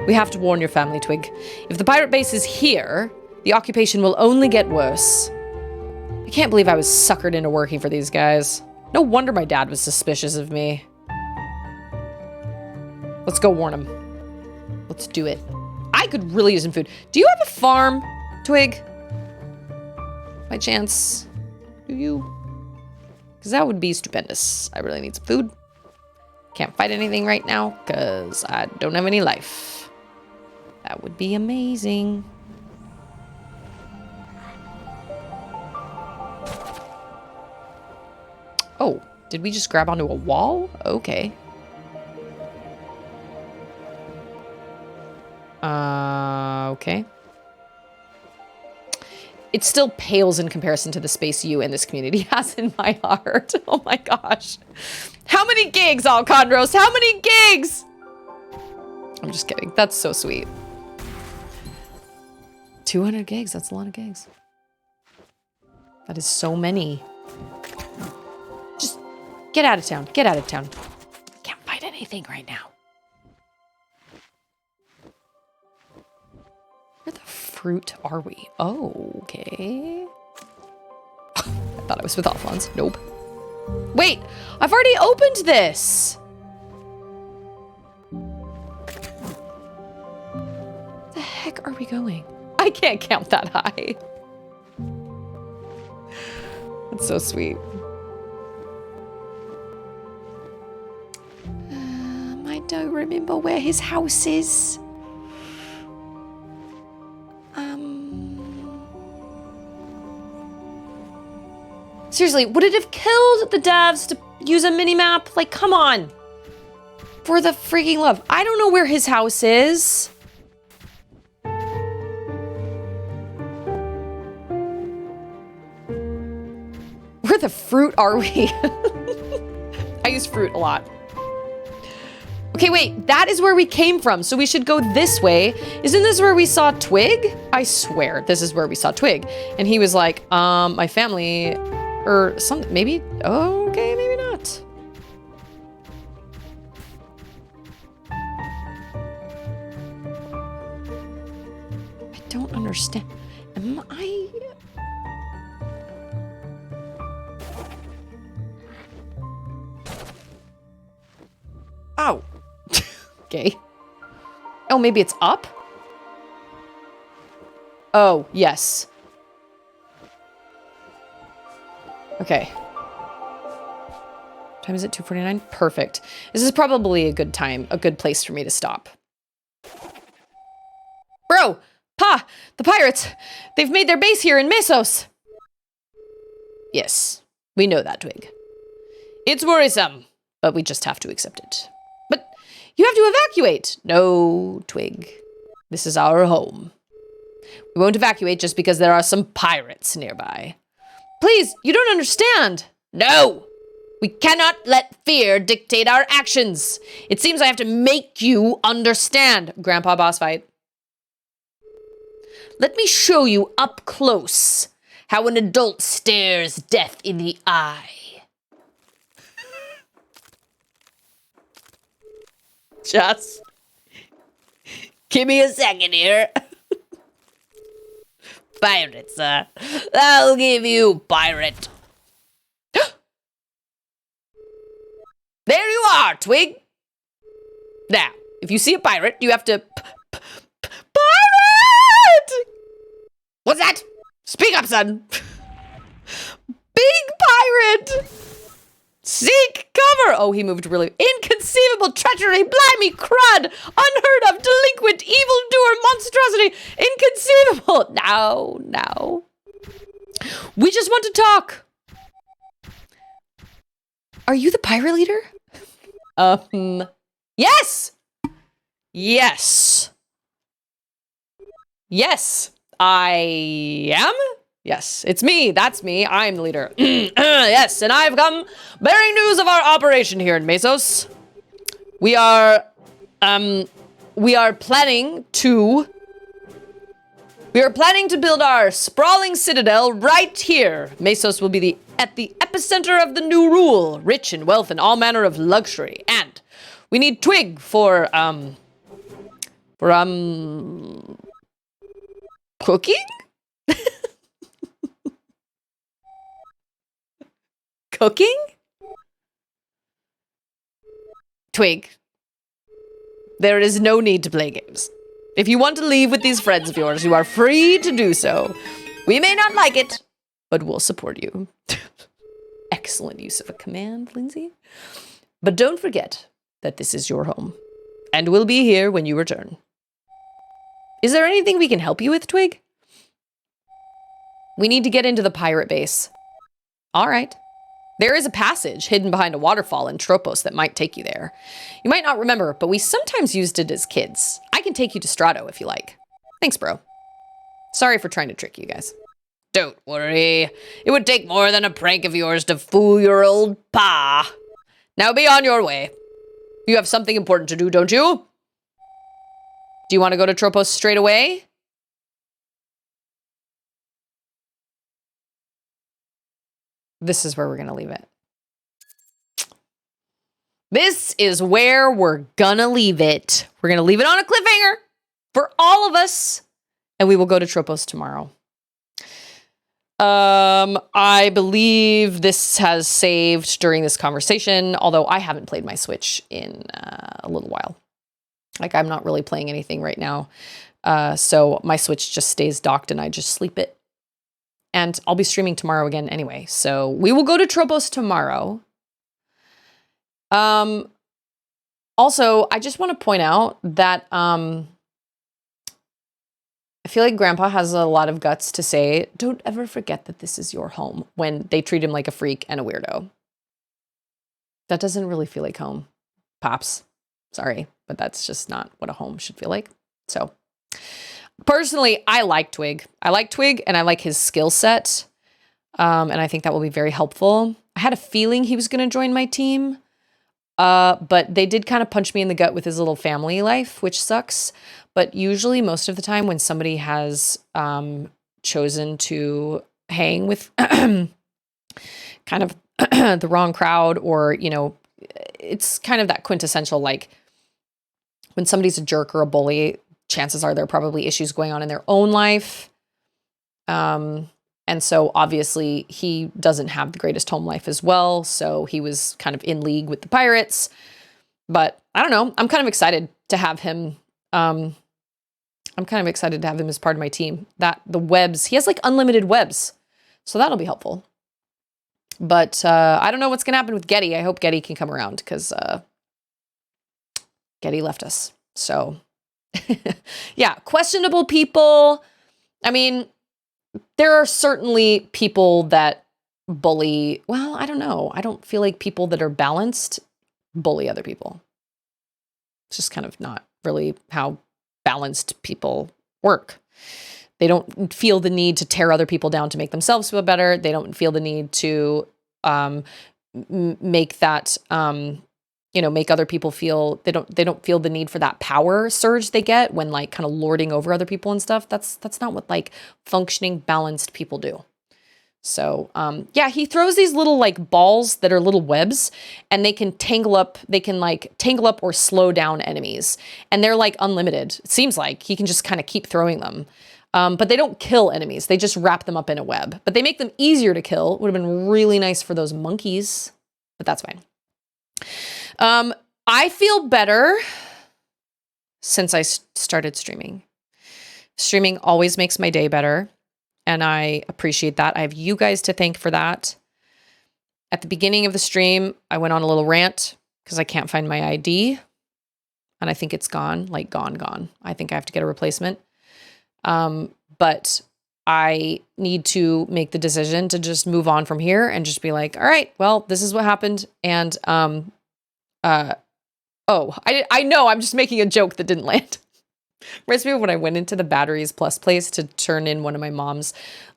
We have to warn your family, Twig. If the pirate base is here, the occupation will only get worse. I can't believe I was suckered into working for these guys. No wonder my dad was suspicious of me. Let's go warn him. Let's do it. I could really use some food. Do you have a farm, Twig? By chance? Do you? Because that would be stupendous. I really need some food. Can't fight anything right now because I don't have any life. That would be amazing. Oh, did we just grab onto a wall? Okay. Okay. It still pales in comparison to the space you and this community has in my heart. Oh my gosh. How many gigs, Alcondros? How many gigs? I'm just kidding. That's so sweet. 200 gigs. That's a lot of gigs. That is so many. Just get out of town. Get out of town. Can't find anything right now. Where the fruit are we? Oh, okay. I thought I was with Alphonse. Nope. Wait, I've already opened this. Where the heck are we going? I can't count that high. That's so sweet. I don't remember where his house is. Seriously, would it have killed the devs to use a mini-map? Like, come on. For the freaking love. I don't know where his house is. Where the fruit are we? I use fruit a lot. Okay, wait, that is where we came from, so we should go this way. Isn't this where we saw Twig? I swear, this is where we saw Twig. And he was like, my family, or something, maybe, oh, okay, maybe not. I don't understand. Am I... Ow. Okay. Oh, maybe it's up? Oh, yes. Okay. Time is it? 2:49? Perfect. This is probably a good time, a good place for me to stop. Bro! Pa! The pirates! They've made their base here in Mesos! Yes, we know that, Twig. It's worrisome, but we just have to accept it. But you have to evacuate! No, Twig. This is our home. We won't evacuate just because there are some pirates nearby. Please, you don't understand! No! We cannot let fear dictate our actions. It seems I have to make you understand. Grandpa boss fight. Let me show you up close how an adult stares death in the eye. Just give me a second here. Pirates, I'll give you pirate. There you are, Twig. Now, if you see a pirate, you have to... Pirate! What's that? Speak up, son. Big pirate! Seek cover! Oh, he moved really... Inconceivable treachery! Blimey crud! Unheard of! Delinquent! Evildoer! Monstrosity! Inconceivable! Now. We just want to talk. Are you the pirate leader? Yes! Yes. Yes, I am? Yes, it's me. That's me. I'm the leader. Yes, and I've come bearing news of our operation here in Mesos. We are planning to build our sprawling citadel right here. Mesos will be at the epicenter of the new rule, rich in wealth and all manner of luxury. And we need Twig for cooking? Cooking? Twig, there is no need to play games. If you want to leave with these friends of yours, you are free to do so. We may not like it, but we'll support you. Excellent use of a command, Lindsay. But don't forget that this is your home, and we'll be here when you return. Is there anything we can help you with, Twig? We need to get into the pirate base. All right. There is a passage hidden behind a waterfall in Tropos that might take you there. You might not remember, but we sometimes used it as kids. I can take you to Strato if you like. Thanks, bro. Sorry for trying to trick you guys. Don't worry. It would take more than a prank of yours to fool your old pa. Now be on your way. You have something important to do, don't you? Do you want to go to Tropos straight away? This is where we're going to leave it. This is where we're going to leave it. We're going to leave it on a cliffhanger for all of us. And we will go to Tropos tomorrow. I believe this has saved during this conversation, although I haven't played my Switch in a little while. Like, I'm not really playing anything right now. So my Switch just stays docked and I just sleep it. And I'll be streaming tomorrow again anyway. So we will go to Tropos tomorrow. Also, I just want to point out that I feel like Grandpa has a lot of guts to say, don't ever forget that this is your home, when they treat him like a freak and a weirdo. That doesn't really feel like home, Pops. Sorry, but that's just not what a home should feel like. So personally, I like Twig. I like Twig and I like his skill set. And I think that will be very helpful. I had a feeling he was going to join my team. But they did kind of punch me in the gut with his little family life, which sucks. But usually most of the time when somebody has chosen to hang with kind of the wrong crowd, or, you know, it's kind of that quintessential, like when somebody's a jerk or a bully, chances are there are probably issues going on in their own life. And so obviously he doesn't have the greatest home life as well. So he was kind of in league with the pirates, but I don't know. I'm kind of excited to have him. I'm kind of excited to have him as part of my team. That the webs, he has like unlimited webs. So that'll be helpful. But I don't know what's going to happen with Getty. I hope Getty can come around because Getty left us. So yeah, questionable people. I mean, there are certainly people that bully. Well, I don't know. I don't feel like people that are balanced bully other people. It's just kind of not really how balanced people work. They don't feel the need to tear other people down to make themselves feel better. They don't feel the need to make that, make other people feel, they don't feel the need for that power surge they get when like kind of lording over other people and stuff. That's not what like functioning balanced people do. So, yeah, he throws these little like balls that are little webs, and they can tangle up or slow down enemies, and they're like unlimited. It seems like he can just kind of keep throwing them. But they don't kill enemies. They just wrap them up in a web, but they make them easier to kill. It would have been really nice for those monkeys, but that's fine. I feel better since I started streaming. Streaming always makes my day better, and I appreciate that. I have you guys to thank for that. At the beginning of the stream, I went on a little rant because I can't find my ID, and I think it's gone, like gone. I think I have to get a replacement. But I need to make the decision to just move on from here and just be like, all right, well, this is what happened. And, I know I'm just making a joke that didn't land. Reminds me of when I went into the Batteries Plus place to turn in one of my mom's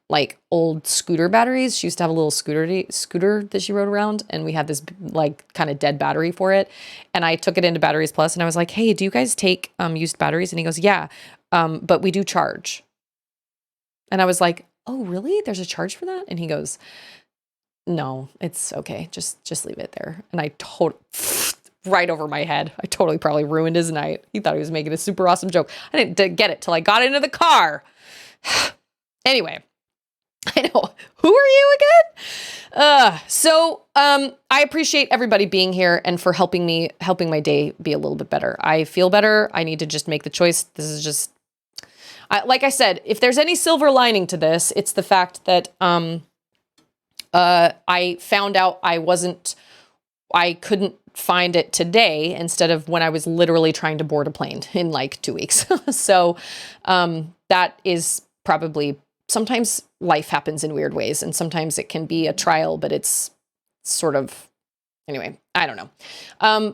like old scooter batteries. She used to have a little scooter that she rode around, and we had this like kind of dead battery for it. And I took it into Batteries Plus and I was like, hey, do you guys take used batteries? And he goes, yeah, but we do charge. And I was like, oh, really? There's a charge for that? And he goes, no, it's okay. Just leave it there. And I right over my head. I totally probably ruined his night. He thought he was making a super awesome joke. I didn't get it till I got into the car. Anyway, I know. Who are you again? I appreciate everybody being here and for helping my day be a little bit better. I feel better. I need to just make the choice. This is just, like I said, if there's any silver lining to this, it's the fact that I found out I couldn't find it today instead of when I was literally trying to board a plane in like 2 weeks. So that is probably, sometimes life happens in weird ways, and sometimes it can be a trial, but it's sort of, anyway, I don't know.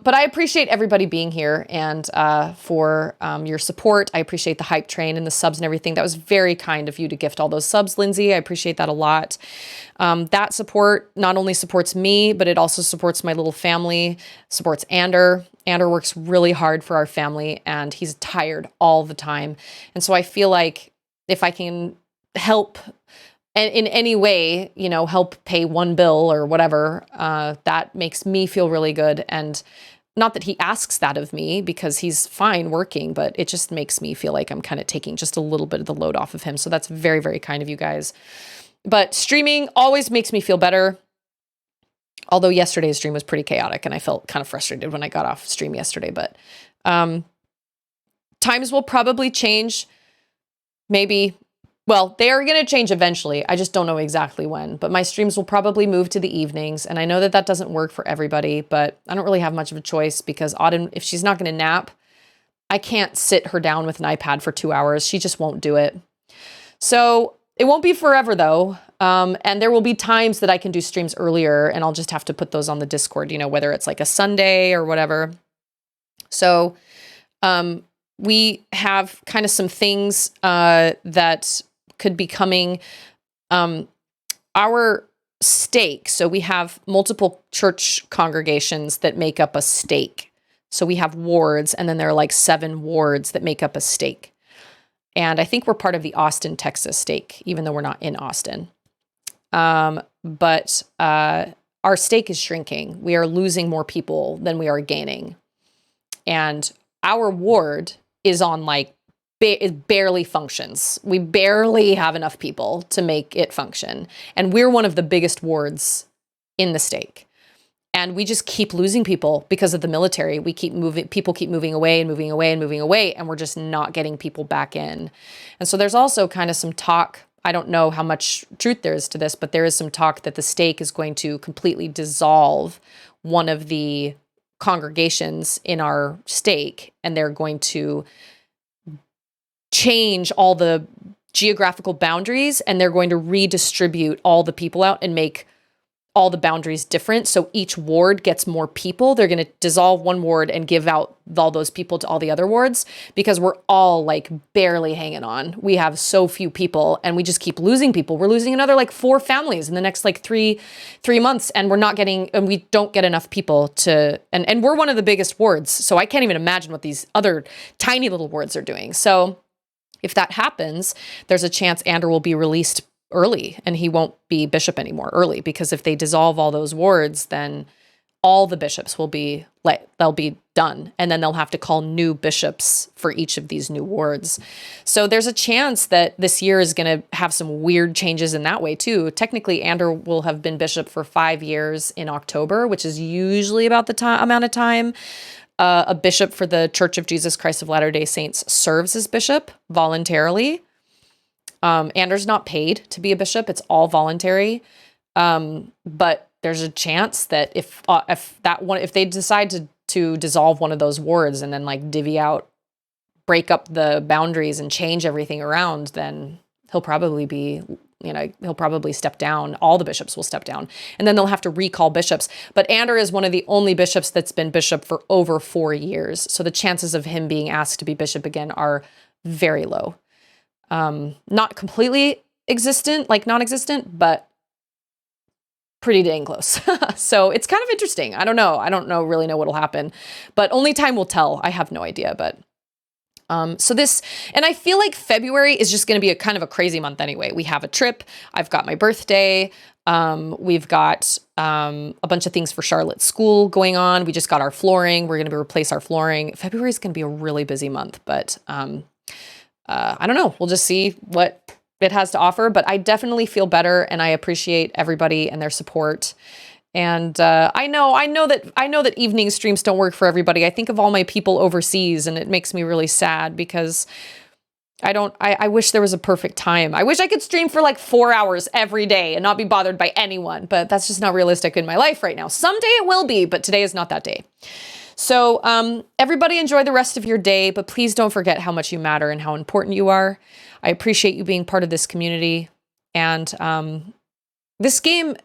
But I appreciate everybody being here and for your support. I appreciate the hype train and the subs and everything. That was very kind of you to gift all those subs, Lindsay. I appreciate that a lot. That support not only supports me, but it also supports my little family, supports Ander. Ander works really hard for our family, and he's tired all the time. And so I feel like if I can help and in any way, help pay one bill or whatever, that makes me feel really good. And not that he asks that of me because he's fine working, but it just makes me feel like I'm kind of taking just a little bit of the load off of him. So that's very, very kind of you guys. But streaming always makes me feel better. Although yesterday's stream was pretty chaotic and I felt kind of frustrated when I got off stream yesterday, but times will probably change. maybe, well, they are going to change eventually. I just don't know exactly when, but my streams will probably move to the evenings. And I know that that doesn't work for everybody, but I don't really have much of a choice because Auden, if she's not going to nap, I can't sit her down with an iPad for 2 hours. She just won't do it. So it won't be forever though. And there will be times that I can do streams earlier and I'll just have to put those on the Discord, you know, whether it's like a Sunday or whatever. So, we have kind of some things, that could be coming. Our stake. So we have multiple church congregations that make up a stake. So we have wards, and then there are like 7 wards that make up a stake. And I think we're part of the Austin, Texas stake, even though we're not in Austin. But our stake is shrinking. We are losing more people than we are gaining. And our ward is on like, it barely functions. We barely have enough people to make it function. And we're one of the biggest wards in the stake. And we just keep losing people because of the military. We keep moving, people keep moving away and moving away and moving away, and we're just not getting people back in. And so there's also kind of some talk, I don't know how much truth there is to this, but there is some talk that the stake is going to completely dissolve one of the congregations in our stake, and they're going to change all the geographical boundaries, and they're going to redistribute all the people out and make all the boundaries different. So each ward gets more people. They're going to dissolve one ward and give out all those people to all the other wards because we're all like barely hanging on. We have so few people and we just keep losing people. We're losing another like 4 families in the next like three months, and we're not getting, and we don't get enough people to, and we're one of the biggest wards. So I can't even imagine what these other tiny little wards are doing. So if that happens, there's a chance Andrew will be released early and he won't be bishop anymore early, because if they dissolve all those wards, then all the bishops will be they'll be done. And then they'll have to call new bishops for each of these new wards. So there's a chance that this year is going to have some weird changes in that way too. Technically, Andrew will have been bishop for 5 years in October, which is usually about the amount of time a bishop for the Church of Jesus Christ of Latter-day Saints serves as bishop voluntarily. Andrew's not paid to be a bishop. It's all voluntary. But there's a chance that if they decide to dissolve one of those wards and then like divvy out, break up the boundaries and change everything around, then he'll probably step down. All the bishops will step down, and then they'll have to recall bishops. But Andrew is one of the only bishops that's been bishop for over 4 years. So the chances of him being asked to be bishop again are very low. Not completely non-existent, but pretty dang close. So it's kind of interesting. I don't know really know what'll happen, but only time will tell. I have no idea, but, so this, and I feel like February is just going to be a kind of a crazy month anyway. We have a trip. I've got my birthday. We've got, a bunch of things for Charlotte's school going on. We just got our flooring. We're going to replace our flooring. February is going to be a really busy month, but, I don't know. We'll just see what it has to offer, but I definitely feel better and I appreciate everybody and their support. And I know that evening streams don't work for everybody. I think of all my people overseas and it makes me really sad because I wish there was a perfect time. I wish I could stream for like 4 hours every day and not be bothered by anyone, but that's just not realistic in my life right now. Someday it will be, but today is not that day. So everybody enjoy the rest of your day, but please don't forget how much you matter and how important you are. I appreciate you being part of this community. And this game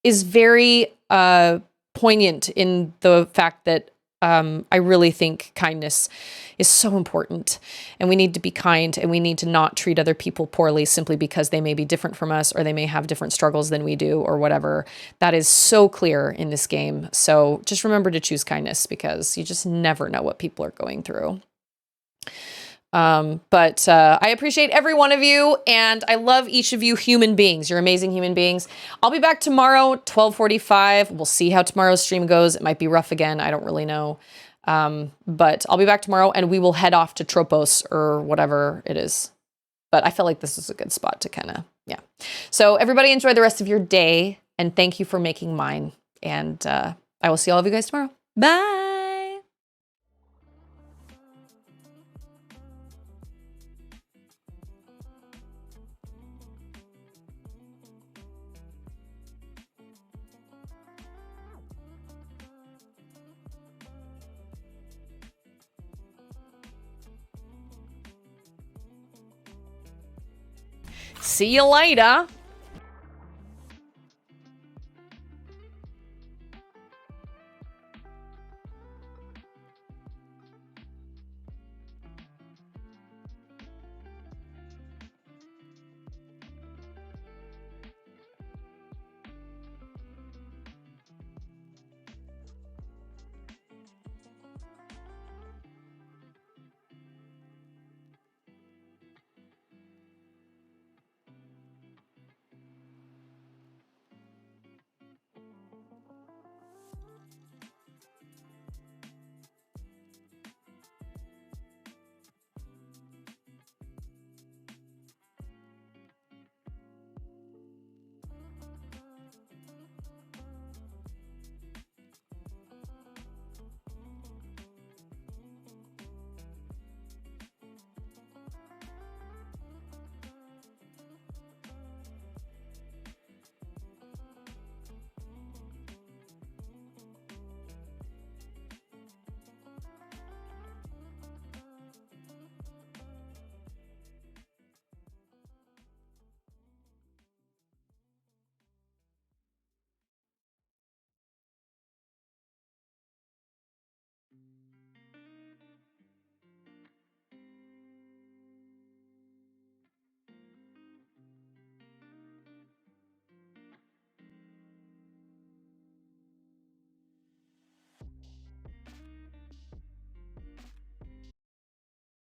is very poignant in the fact that I really think kindness is so important, and we need to be kind, and we need to not treat other people poorly simply because they may be different from us or they may have different struggles than we do or whatever. That is so clear in this game. So just remember to choose kindness because you just never know what people are going through. But I appreciate every one of you, and I love each of you human beings. You're amazing human beings. I'll be back tomorrow, 12:45. We'll see how tomorrow's stream goes. It might be rough again. I don't really know. But I'll be back tomorrow, and we will head off to Tropos or whatever it is. But I felt like this is a good spot to kind of, yeah. So everybody enjoy the rest of your day, and thank you for making mine. And I will see all of you guys tomorrow. Bye. See you later.